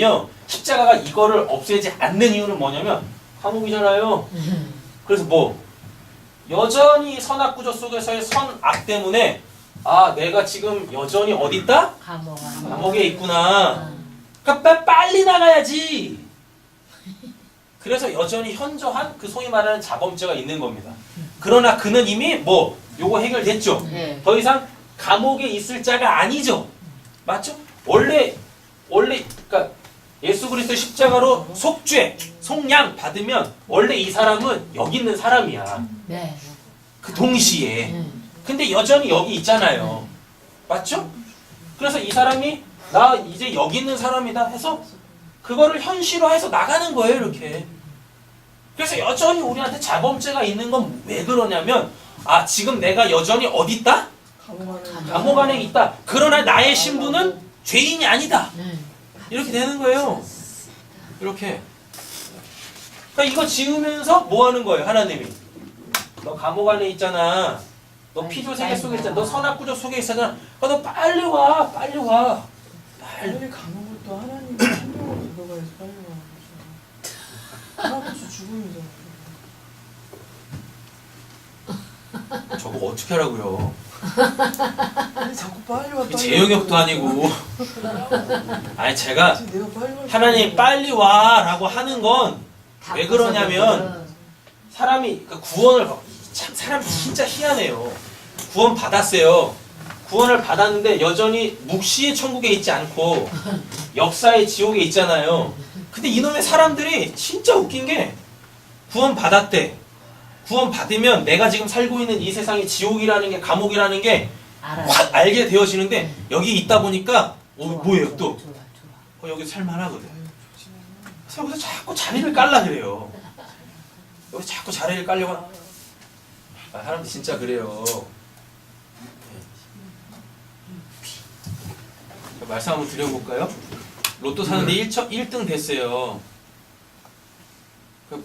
요 십자가가 이거를 없애지 않는 이유는 뭐냐면 감옥이잖아요. 그래서 뭐 여전히 선악구조 속에서의 선악 때문에 아 내가 지금 여전히 어디 있다? 감옥에 있구나. 그러니까 빨리 나가야지. 그래서 여전히 현저한 그 소위 말하는 자범죄가 있는 겁니다. 그러나 그는 이미 뭐 요거 해결됐죠. 더 이상 감옥에 있을 자가 아니죠. 맞죠? 원래 그러니까 예수 그리스도 십자가로 속죄, 속량 받으면 원래 이 사람은 여기 있는 사람이야. 그 동시에. 근데 여전히 여기 있잖아요. 맞죠? 그래서 이 사람이 나 이제 여기 있는 사람이다 해서 그거를 현실화해서 나가는 거예요, 이렇게. 그래서 여전히 우리한테 자범죄가 있는 건 왜 그러냐면 아 지금 내가 여전히 어디 있다? 감옥 안에 있다. 그러나 나의 신분은 죄인이 아니다. 이렇게 되는 거예요. 이렇게. 그러니까 이거 지으면서 뭐 하는 거예요, 하나님이? 너 감옥 안에 있잖아. 너 피조 세계 속에 있잖아. 너 선악구조 속에 있잖아. 너 빨리 와, 빨리 와. 빨리 가는 것도 하나님의 신경을 들어가야지 빨리 가는 거죠. 하나님이 죽음이잖아요. 저거 어떻게 하라고요? 아니 자꾸 빨리 와. 빨리 제 영역도 아니고. 아니 제가 내가 빨리 와. 하나님 빨리 와라고 하는 건 왜 그러냐면 사람이 그 구원을 참 사람이 진짜 희한해요. 구원 받았어요. 구원을 받았는데 여전히 묵시의 천국에 있지 않고 역사의 지옥에 있잖아요. 근데 이놈의 사람들이 진짜 웃긴 게 구원 받았대. 구원 받으면 내가 지금 살고 있는 이 세상이 지옥이라는 게 감옥이라는 게 확 알게 되어지는데 여기 있다 보니까 뭐예요 또? 여기 살만하거든. 그래서 여기서 자꾸 자리를 깔라 그래요. 여기 자꾸 자리를 깔려고 사람들 진짜 그래요. 말씀 한번 드려볼까요? 로또 사는데 1등 됐어요.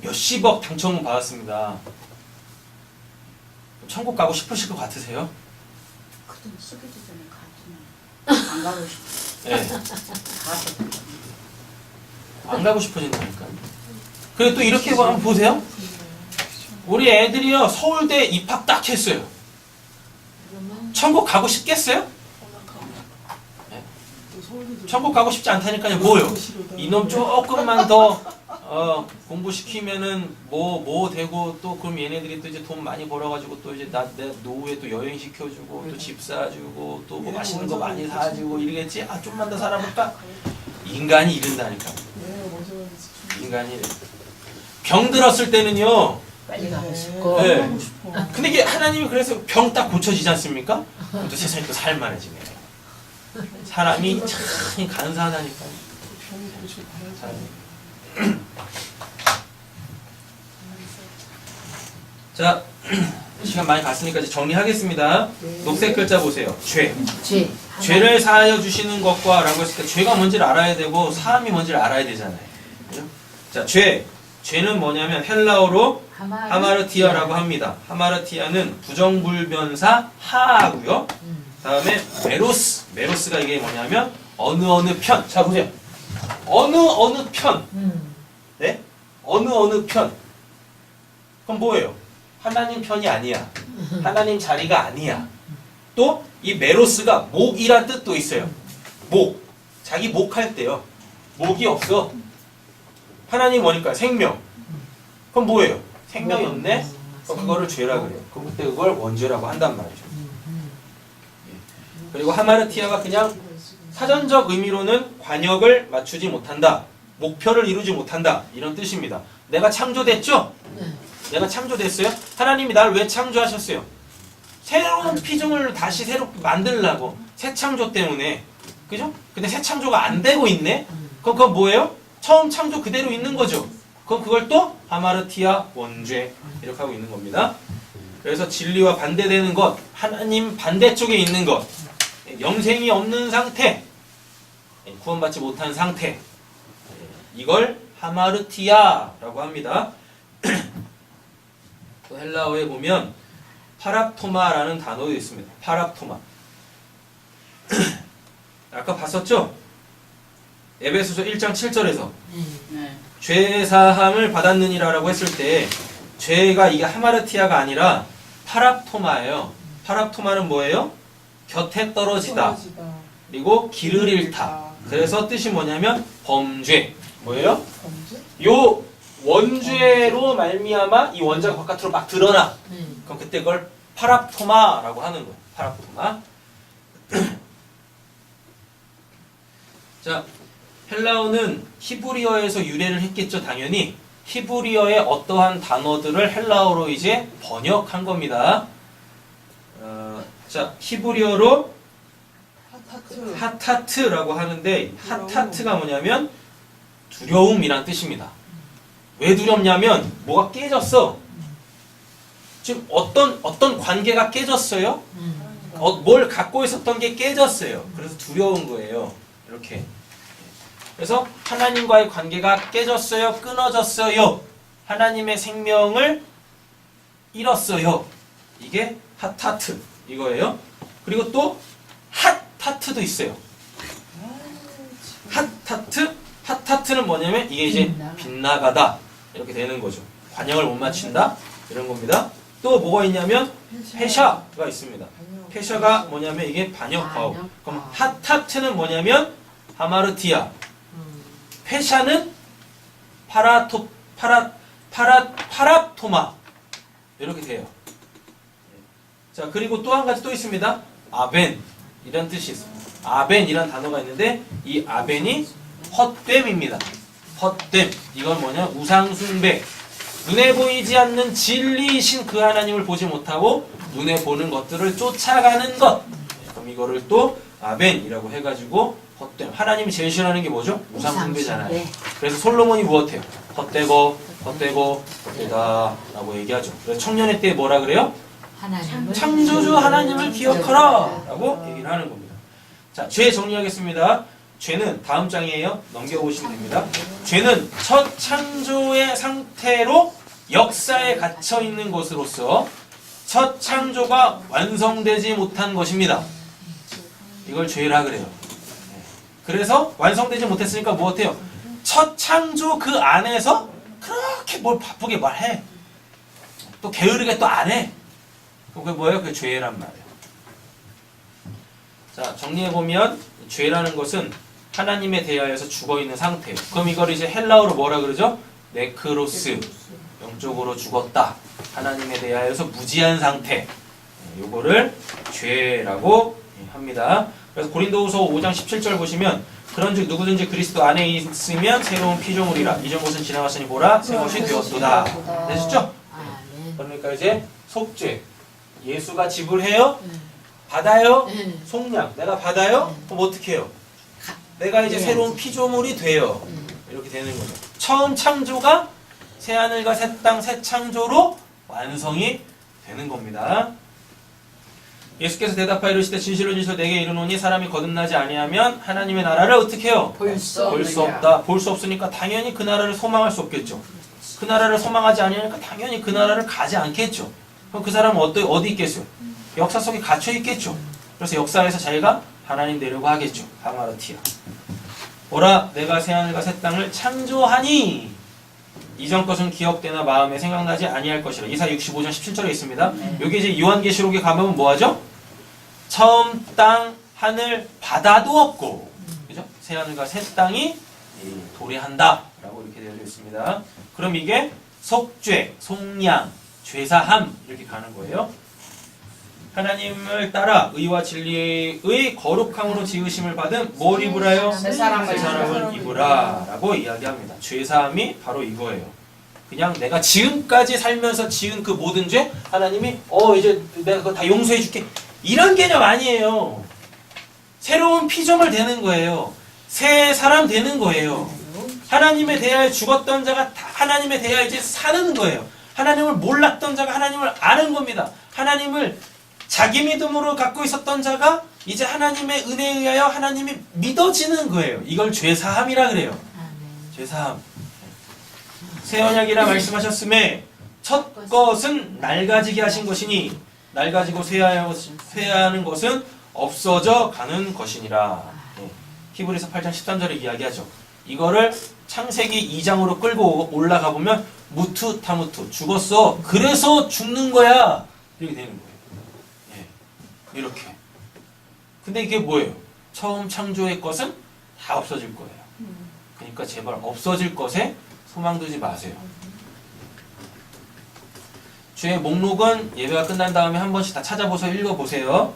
몇십억 당첨금 받았습니다. 천국 가고 싶으실 것 같으세요? 그돈 쓰기도 전에 가지만 안 가고 싶어. 네. 가서 안 가고 싶어진다니까. 그리고 또 이렇게 한번 보세요. 우리 애들이요 서울대 입학 딱 했어요. 천국 가고 싶겠어요? 네. 천국 가고 싶지 않다니까요. 뭐요? 이놈 조금만 더 공부시키면은 뭐 되고 또 그럼 얘네들이 또 이제 돈 많이 벌어가지고 또 이제 내 노후에 또 여행 시켜주고 또 집 사주고 또 뭐 맛있는 거 많이 사주고 이러겠지. 아 좀만 더 살아볼까? 인간이 이른다니까. 인간이 이래. 병 들었을 때는요. 빨리 가고 싶고. 네. 근데 이게 하나님이 그래서 병 딱 고쳐지지 않습니까? 또 세상이 또 살만해지네. 사람이 참 간사하다니까. 자, 시간 많이 갔으니까 이제 정리하겠습니다. 녹색 글자 보세요. 죄. 죄를 사하여 주시는 것과 라고 했을 때 죄가 뭔지를 알아야 되고 사함이 뭔지를 알아야 되잖아요. 그죠? 자, 죄. 죄는 뭐냐면 헬라어로 하마르티아라고 합니다. 하마르티아는 부정불변사 하하고요. 다음에 메로스. 메로스가 이게 뭐냐면 어느 편. 자, 보세요. 어느 편. 네? 어느 편. 그럼 뭐예요? 하나님 편이 아니야. 하나님 자리가 아니야. 또 이 메로스가 목이란 뜻도 있어요. 목. 자기 목할 때요. 목이 없어. 하나님 뭐니까? 생명. 그럼 뭐예요? 생명이 없네? 그럼 그거를 죄라 그래요. 그럼 그때 그걸 원죄라고 한단 말이죠. 그리고 하마르티아가 그냥 사전적 의미로는 관역을 맞추지 못한다. 목표를 이루지 못한다. 이런 뜻입니다. 내가 창조됐죠? 내가 창조됐어요? 하나님이 나를 왜 창조하셨어요? 새로운 피조물을 다시 새롭게 만들려고. 새 창조 때문에. 그죠? 근데 새 창조가 안 되고 있네? 그럼 그건 뭐예요? 처음 창조 그대로 있는 거죠. 그럼 그걸 또 하마르티아 원죄 이렇게 하고 있는 겁니다. 그래서 진리와 반대되는 것, 하나님 반대쪽에 있는 것, 영생이 없는 상태, 구원받지 못한 상태, 이걸 하마르티아라고 합니다. 또 헬라어에 보면 파랍토마라는 단어도 있습니다. 파랍토마. 아까 봤었죠? 에베소서 1장 7절에서 네. 죄사함을 받았느니라라고 했을 때 죄가 이게 하마르티아가 아니라 파랍토마예요. 파랍토마는 뭐예요? 곁에 떨어지다. 그리고 길을 잃다. 그래서 뜻이 뭐냐면 범죄. 뭐예요? 요 원죄로 말미암아 이 원자가 바깥으로 막 드러나. 그럼 그때 그걸 파랍토마라고 하는 거예요. 파랍토마. 자, 헬라어는 히브리어에서 유래를 했겠죠, 당연히. 히브리어의 어떠한 단어들을 헬라어로 이제 번역한 겁니다. 자, 히브리어로 하타트라고 하는데, 하타트가 뭐냐면 두려움이란 뜻입니다. 왜 두렵냐면 뭐가 깨졌어. 지금 어떤 관계가 깨졌어요? 뭘 갖고 있었던 게 깨졌어요. 그래서 두려운 거예요. 이렇게. 그래서 하나님과의 관계가 깨졌어요. 끊어졌어요. 하나님의 생명을 잃었어요. 이게 하타트 이거예요. 그리고 또 핫타트도 있어요. 핫타트는 뭐냐면 이게 이제 빗나가다 이렇게 되는 거죠. 관역을 못 맞춘다 이런 겁니다. 또 뭐가 있냐면 페샤가 있습니다. 페샤가 뭐냐면 이게 반역하오. 그럼 핫타트는 뭐냐면 하마르티아. 페샤는 파랍토마 이렇게 돼요. 자, 그리고 또 한 가지 또 있습니다. 아벤 이런 뜻이 있습니다. 아벤이란 단어가 있는데 이 아벤이 헛됨입니다. 헛됨. 이건 뭐냐? 우상숭배. 눈에 보이지 않는 진리이신 그 하나님을 보지 못하고 눈에 보는 것들을 쫓아가는 것. 그럼 이거를 또 아벤이라고 해가지고 헛됨. 하나님이 제일 싫어하는 게 뭐죠? 우상숭배잖아요. 그래서 솔로몬이 무엇해요? 헛되다 라고 얘기하죠. 그래서 청년의 때 뭐라 그래요? 창조주 하나님을 기억하라 라고 얘기를 하는 겁니다. 자, 죄 정리하겠습니다. 죄는 다음 장이에요. 넘겨보시면 됩니다. 죄는 첫 창조의 상태로 역사에 갇혀 있는 것으로서 첫 창조가 완성되지 못한 것입니다. 이걸 죄라 그래요. 그래서 완성되지 못했으니까 뭐 어때요? 첫 창조 그 안에서 그렇게 뭘 바쁘게 말해. 또 게으르게 또 안 해. 그게 뭐예요? 그게 죄란 말이에요. 자, 정리해보면 죄라는 것은 하나님에 대하여서 죽어있는 상태예요. 그럼 이걸 이제 헬라어로 뭐라 그러죠? 네크로스. 영적으로 죽었다. 하나님에 대하여서 무지한 상태. 요거를 죄라고 합니다. 그래서 고린도후서 5장 17절 보시면 그런즉 누구든지 그리스도 안에 있으면 새로운 피조물이라. 이전 것은 지나갔으니 보라 새 것이 되었도다. 되셨죠? 그러니까 이제 속죄. 예수가 지불해요? 받아요? 속량. 내가 받아요? 그럼 어떻게 해요? 내가 이제 새로운 피조물이 돼요. 이렇게 되는 거죠. 처음 창조가 새하늘과 새 땅, 새 창조로 완성이 되는 겁니다. 예수께서 대답하여 이르시되 진실로 진실로 내게 이르노니 사람이 거듭나지 아니하면 하나님의 나라를 어떻게 해요? 볼 수 없다. 볼 수 없으니까 당연히 그 나라를 소망할 수 없겠죠. 그 나라를 소망하지 아니하니까 당연히 그 나라를 가지 않겠죠. 그럼 그 사람은 어디 있겠어요? 역사 속에 갇혀 있겠죠. 그래서 역사에서 자기가 하나님 되려고 하겠죠. 하마르티아. 오라 내가 새하늘과 새 땅을 창조하니 이전 것은 기억되나 마음에 생각나지 아니할 것이라. 이사 65장 17절에 있습니다. 여기 이제 요한계시록에 가면 뭐하죠? 처음 땅, 하늘, 바다도 없고, 그죠? 새하늘과 새 땅이 도래한다 라고 이렇게 되어 있습니다. 그럼 이게 속죄, 속량, 죄사함 이렇게 가는 거예요. 하나님을 따라 의와 진리의 거룩함으로 지으심을 받은 뭘 입으라요? 새 사람을 입으라 라고 이야기합니다. 죄사함이 바로 이거예요. 그냥 내가 지금까지 살면서 지은 그 모든 죄 하나님이 이제 내가 그거 다 용서해 줄게 이런 개념 아니에요. 새로운 피조물 되는 거예요. 새 사람 되는 거예요. 하나님에 대하여 죽었던 자가 다 하나님에 대하여 이제 사는 거예요. 하나님을 몰랐던 자가 하나님을 아는 겁니다. 하나님을 자기 믿음으로 갖고 있었던 자가 이제 하나님의 은혜에 의하여 하나님이 믿어지는 거예요. 이걸 죄사함이라 그래요. 죄사함. 새 언약이라 말씀하셨음에 첫 것은 낡아지게 하신 것이니 낡아지고 쇠하는 것은 없어져 가는 것이니라. 히브리서 8장 13절에 이야기하죠. 이거를 창세기 2장으로 끌고 올라가 보면 무투 타무투 죽었어. 그래서 죽는 거야. 이렇게 되는 거예요. 이렇게. 근데 이게 뭐예요? 처음 창조의 것은 다 없어질 거예요. 그러니까 제발 없어질 것에 소망 두지 마세요. 주의 목록은 예배가 끝난 다음에 한 번씩 다 찾아보서 읽어보세요.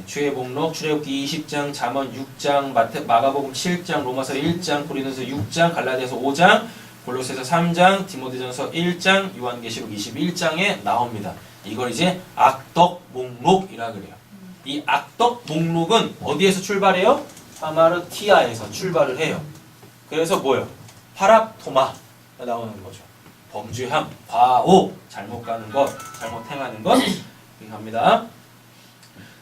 주의 목록, 출애굽기 20장, 잠언 6장, 마가복음 7장, 로마서 1장, 고린도서 6장, 갈라디아서 5장, 골로새서 3장, 디모데전서 1장, 요한계시록 21장에 나옵니다. 이걸 이제 악덕 목록이라 그래요. 이 악덕 목록은 어디에서 출발해요? 하마르티아에서 출발을 해요. 그래서 뭐예요? 파랍토마가 나오는 거죠. 범죄함, 과오, 잘못 가는 것, 잘못 행하는 것 이렇게 합니다.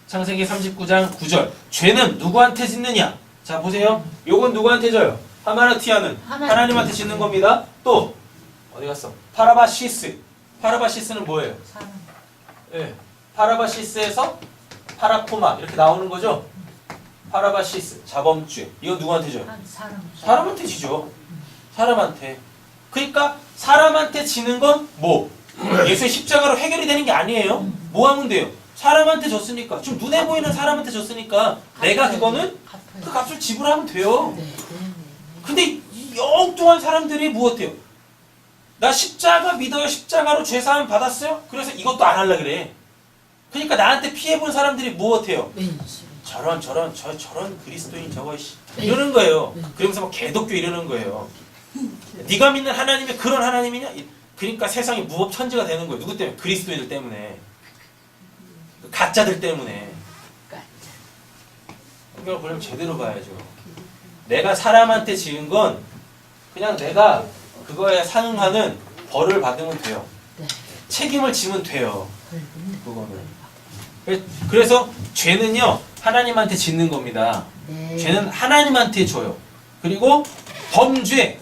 창세기 39장 9절. 죄는 누구한테 짓느냐? 자 보세요. 요건 누구한테 져요? 하마르티아는 하나님한테 짓는 겁니다. 또 어디 갔어? 파라바시스. 파라바시스는 뭐예요? 예, 파라바시스에서 파라토마 이렇게 나오는 거죠. 파라바시스 자범죄. 이거 누구한테 져요? 사람한테 지죠. 사람한테. 그러니까 사람한테 지는 건 뭐? 예수의 십자가로 해결이 되는 게 아니에요. 뭐 하면 돼요? 사람한테 졌으니까. 지금 눈에 보이는 사람한테 졌으니까 내가 그거는 그 값을 지불하면 돼요. 근데 이 엉뚱한 사람들이 무엇해요? 나 십자가 믿어요. 십자가로 죄사함 받았어요. 그래서 이것도 안 하려 그래. 그러니까 나한테 피해본 사람들이 무엇해요? 저런 그리스도인 저거 이러는 거예요. 그러면서 막 개독교 이러는 거예요. 네가 믿는 하나님이 그런 하나님이냐? 그러니까 세상이 무법천지가 되는 거예요. 누구 때문에? 그리스도인들 때문에. 가짜들 때문에. 성경을 보려면 제대로 봐야죠. 내가 사람한테 지은 건 그냥 내가 그거에 상응하는 벌을 받으면 돼요. 책임을 지면 돼요. 그거는. 그래서 죄는요 하나님한테 짓는 겁니다. 네. 죄는 하나님한테 줘요. 그리고 범죄,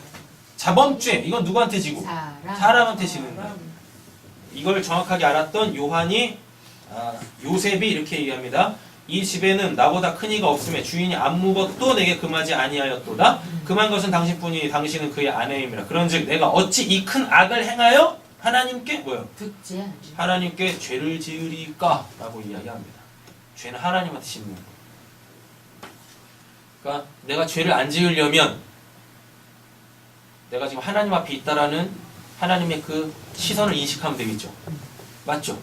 자범죄 이건 누구한테 지고? 사람한테 지는 거예요. 이걸 정확하게 알았던 요한이 요셉이 이렇게 얘기합니다. 이 집에는 나보다 큰 이가 없음에 주인이 아무것도 내게 금하지 아니하였도다. 금한 것은 당신뿐이니 당신은 그의 아내임이라. 그런즉 내가 어찌 이 큰 악을 행하여 하나님께 뭐요? 듣지 않지. 하나님께 죄를 지으리까? 라고 이야기합니다. 죄는 하나님한테 짓는 거예요. 그러니까 내가 죄를 안 지으려면 내가 지금 하나님 앞에 있다라는 하나님의 그 시선을 인식하면 되겠죠. 맞죠?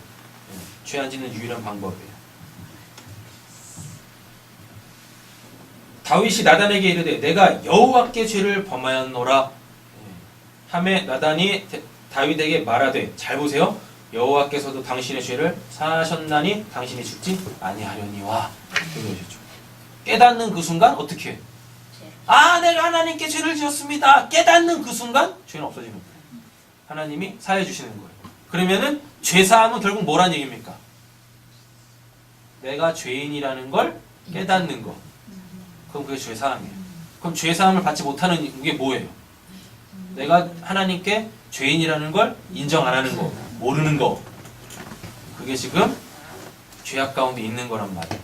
죄 안 짓는 유일한 방법이에요. 다윗이 나단에게 이르되 내가 여호와께 죄를 범하였노라 하매 나단이 다윗에게 말하되 잘 보세요. 여호와께서도 당신의 죄를 사하셨나니 당신이 죽지 아니하려니와. 그러셨죠. 깨닫는 그 순간 어떻게 해? 내가 하나님께 죄를 지었습니다. 깨닫는 그 순간 죄는 없어지는 거예요. 하나님이 사해 주시는 거예요. 그러면은 죄사함은 결국 뭐란 얘기입니까? 내가 죄인이라는 걸 깨닫는 거. 그럼 그게 죄사함이에요. 그럼 죄사함을 받지 못하는 게 뭐예요? 내가 하나님께 죄인이라는 걸 인정 안 하는 거, 모르는 거. 그게 지금 죄악 가운데 있는 거란 말이에요.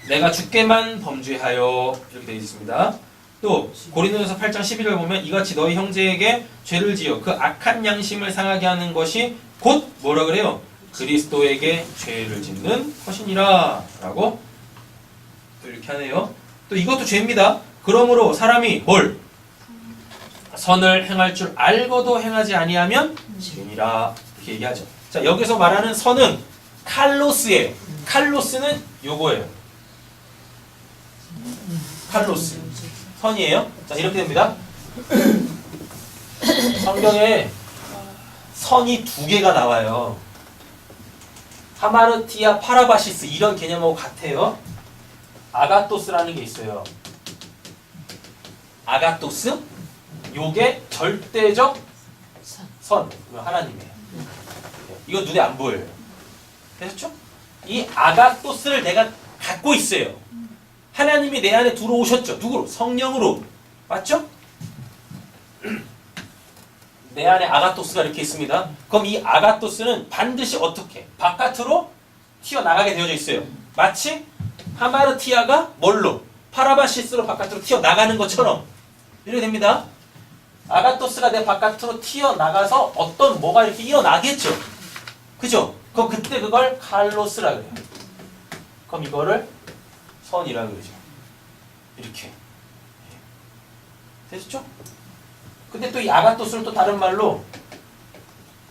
내가 주께만 범죄하여 이렇게 되어 있습니다. 또 고린도전서 8장 11절 보면 이같이 너희 형제에게 죄를 지어 그 악한 양심을 상하게 하는 것이 곧 뭐라 그래요? 그리스도에게 죄를 짓는 것이니라 라고 또 이렇게 하네요. 또 이것도 죄입니다. 그러므로 사람이 뭘? 선을 행할 줄 알고도 행하지 아니하면 죄니라 이렇게 얘기하죠. 자, 여기서 말하는 선은 칼로스예요. 칼로스는 요거예요. 칼로스 선이에요. 자, 이렇게 됩니다. 성경에 선이 두 개가 나와요. 하마르티아 파라바시스 이런 개념하고 같아요. 아가토스라는 게 있어요. 아가토스 요게 절대적 선 하나님이에요. 이거 눈에 안 보여요. 되셨죠? 이 아가토스를 내가 갖고 있어요. 하나님이 내 안에 들어오셨죠. 누구로? 성령으로. 맞죠? 내 안에 아가토스가 이렇게 있습니다. 그럼 이 아가토스는 반드시 어떻게? 바깥으로 튀어나가게 되어져 있어요. 마치 하마르티아가 뭘로? 파라바시스로 바깥으로 튀어나가는 것처럼 이렇게 됩니다. 아가토스가 내 바깥으로 튀어나가서 어떤 뭐가 이렇게 일어나겠죠. 그죠? 그럼 그때 그걸 칼로스라 그래요. 그럼 이거를 선이라 그러죠. 이렇게. 되셨죠? 근데 또 이 아가토스를 또 다른 말로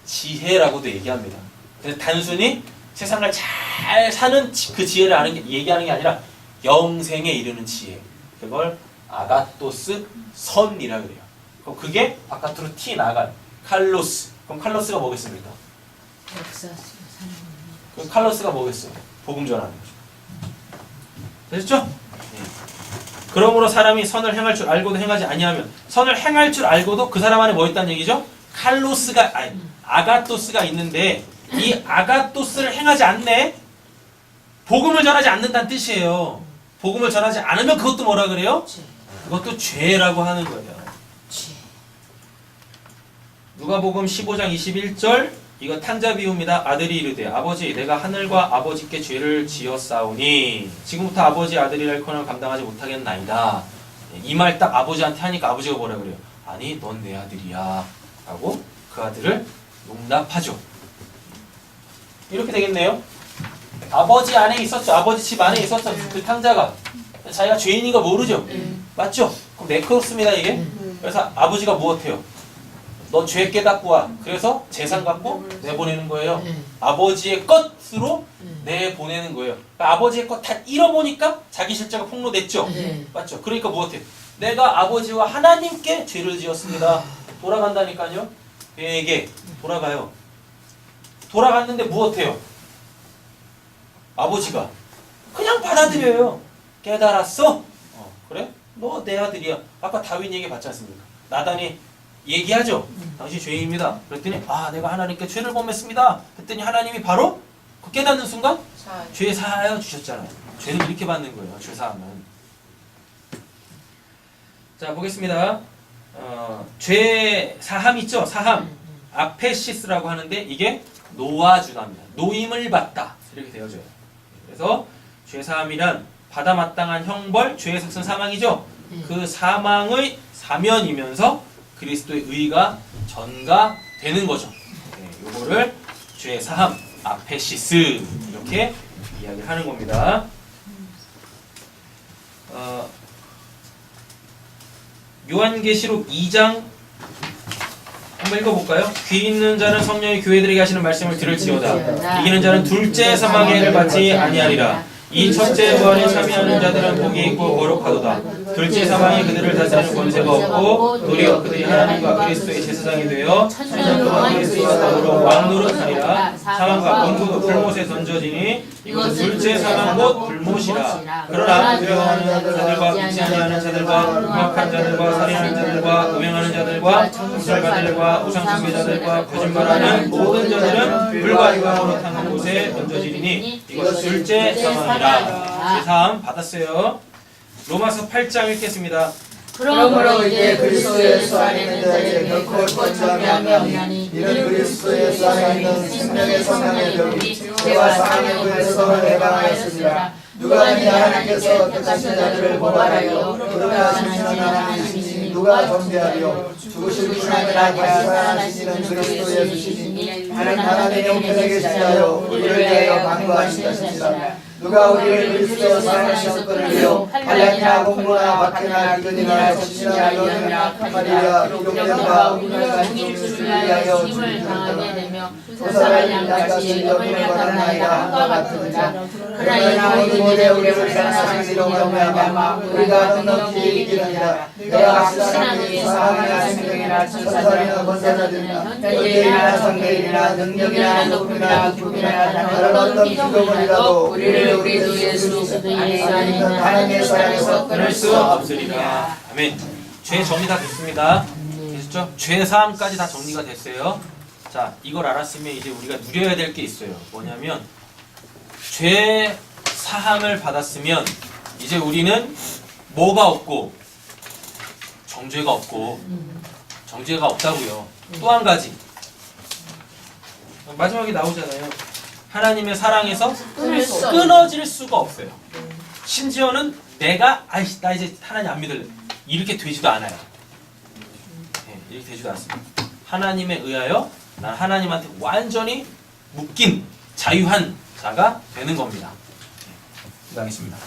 지혜라고도 얘기합니다. 그래서 단순히 세상을 잘 사는 그 지혜를 얘기하는 게 아니라 영생에 이르는 지혜. 그걸 아가토스 선이라 그래요. 그럼 그게 바깥으로 튀어나간 칼로스. 그럼 칼로스가 뭐겠습니까? 그럼 칼로스가 뭐겠어요? 복음 전하는 거죠. 되셨죠? 그러므로 사람이 선을 행할 줄 알고도 행하지 아니하면 선을 행할 줄 알고도 그 사람 안에 뭐 있다는 얘기죠? 칼로스가 아니 아가토스가 있는데 이 아가토스를 행하지 않네. 복음을 전하지 않는다는 뜻이에요. 복음을 전하지 않으면 그것도 뭐라 그래요? 그것도 죄라고 하는 거예요. 누가복음 15장 21절 이거 탕자 비유입니다. 아들이 이르되 아버지 내가 하늘과 아버지께 죄를 지었사오니 지금부터 아버지 아들이라 일컬음을 감당하지 못하겠나이다. 이 말 딱 아버지한테 하니까 아버지가 뭐라 그래요? 아니 넌 내 아들이야 라고 그 아들을 용납하죠. 이렇게 되겠네요. 아버지 안에 있었죠. 아버지 집 안에 있었죠. 그 탕자가 자기가 죄인인 거 모르죠. 맞죠? 그럼 네크로스입니다 이게. 그래서 아버지가 무엇해요? 너 죄 깨닫고 와. 그래서 재산 갖고 내보내는 거예요. 아버지의 것으로 내보내는 거예요. 그러니까 아버지의 것 다 잃어보니까 자기 실제가 폭로됐죠. 맞죠? 그러니까 무엇해? 내가 아버지와 하나님께 죄를 지었습니다. 돌아간다니까요. 얘에게 돌아가요. 돌아갔는데 무엇해요? 아버지가 그냥 받아들여요. 깨달았어? 그래? 너 내 아들이야. 아까 다윈 얘기 봤지 않습니까? 나단이 얘기하죠. 당신 죄인입니다. 그랬더니 내가 하나님께 죄를 범했습니다. 그랬더니 하나님이 바로 그 깨닫는 순간 죄 사하여 주셨잖아요. 죄는 이렇게 받는 거예요. 죄 사함은. 자 보겠습니다. 죄 사함 있죠? 사함. 아페시스라고 하는데 이게 놓아주답니다. 노임을 받다 이렇게 되어져요. 그래서 죄 사함이란 받아 마땅한 형벌, 죄의 삭은 사망이죠. 그 사망의 사면이면서 그리스도의 의가 전가되는 거죠. 네, 요거를 죄 사함, 아페시스 이렇게 이야기를 하는 겁니다. 요한계시록 2장 한번 읽어볼까요? 귀 있는 자는 성령이 교회들에게 하시는 말씀을 들을지어다. 이기는 자는 둘째 사망의 해를 받지 아니하리라. 이 첫째 부활에 참여하는 자들은 복이 있고 거룩하도다. 둘째 사망이 그들을 다스리는 권세가 없고 도리어 그들이 하나님과 그리스도의 제사장이 되어 천년 동안 그리스도와 더불어 왕노릇하리라. 사망과 권고도 불못에 던져지니 이것은 둘째 사망 곧 불못이라. 그러나 두려워하는 자들과 믿지 아니하는 자들과 음악한 자들과 살인하는 자들과 음행하는 자들과 구설가들과 우상숭배자들과 거짓말하는 모든 자들은 불과 유황으로 타는 곳에 던져지리니 이것은 둘째 사망이라. 제사함 받았어요. 로마서 8장 읽겠습니다. 그러므로 이제 그리스도 예수 안에 있는 자에게 결코 거점이 없나니 이는 그리스도 예수 안에 있는 생명의 성령의 병이 죄와 사망의 불에서 해방하였습니다. 누가 이 하나님께서 택하신 자들을 고발하여 거듭나시는 하나님이시니 누가 정죄하리요. 죽으실 뿐 아니라 다시 살아나시는 그리스도 예수시니 하나님의 형편에 계시자여 우리를 위하여 간구하신 것입니다. 누가 우리를 그리스도의 사랑하신 것들을요 환난이나 공고나 박해나 기근이나 적신이나 여름이나 하리라. 기록되었다. 우리가 주를 위하여 힘을 당하게 되며 부사를 양같이 영을 받았나이다 함과 같으니라. 그러나 이들의 우리를 사랑하시기로 말미암아 우리가 넉넉히 이기느니라. 내가 하나님의 사랑이나 생명이나 천사들이나 권세자들이나 현재이나 성계이나 능력이나 높음이나 기쁨이나 다른 어떤 기도문이라도 우리를 우리 주 예수 안에 있는 하나님의 사랑에서 끊을 수 없으리라. 아멘. 죄 정리 다 됐습니다. 됐죠? 죄 사함까지 다 정리가 됐어요. 자, 이걸 알았으면 이제 우리가 누려야 될 게 있어요. 뭐냐면 죄 사함을 받았으면 이제 우리는 뭐가 없고 정죄가 없고 정죄가 없다고요. 또 한 가지 마지막에 나오잖아요. 하나님의 사랑에서 끊어질 수가 없어요. 심지어는 내가 나 이제 하나님 안 믿을래 이렇게 되지도 않아요. 네, 이렇게 되지도 않습니다. 하나님에 의하여 난 하나님한테 완전히 묶인 자유한 자가 되는 겁니다. 네, 기도하겠습니다.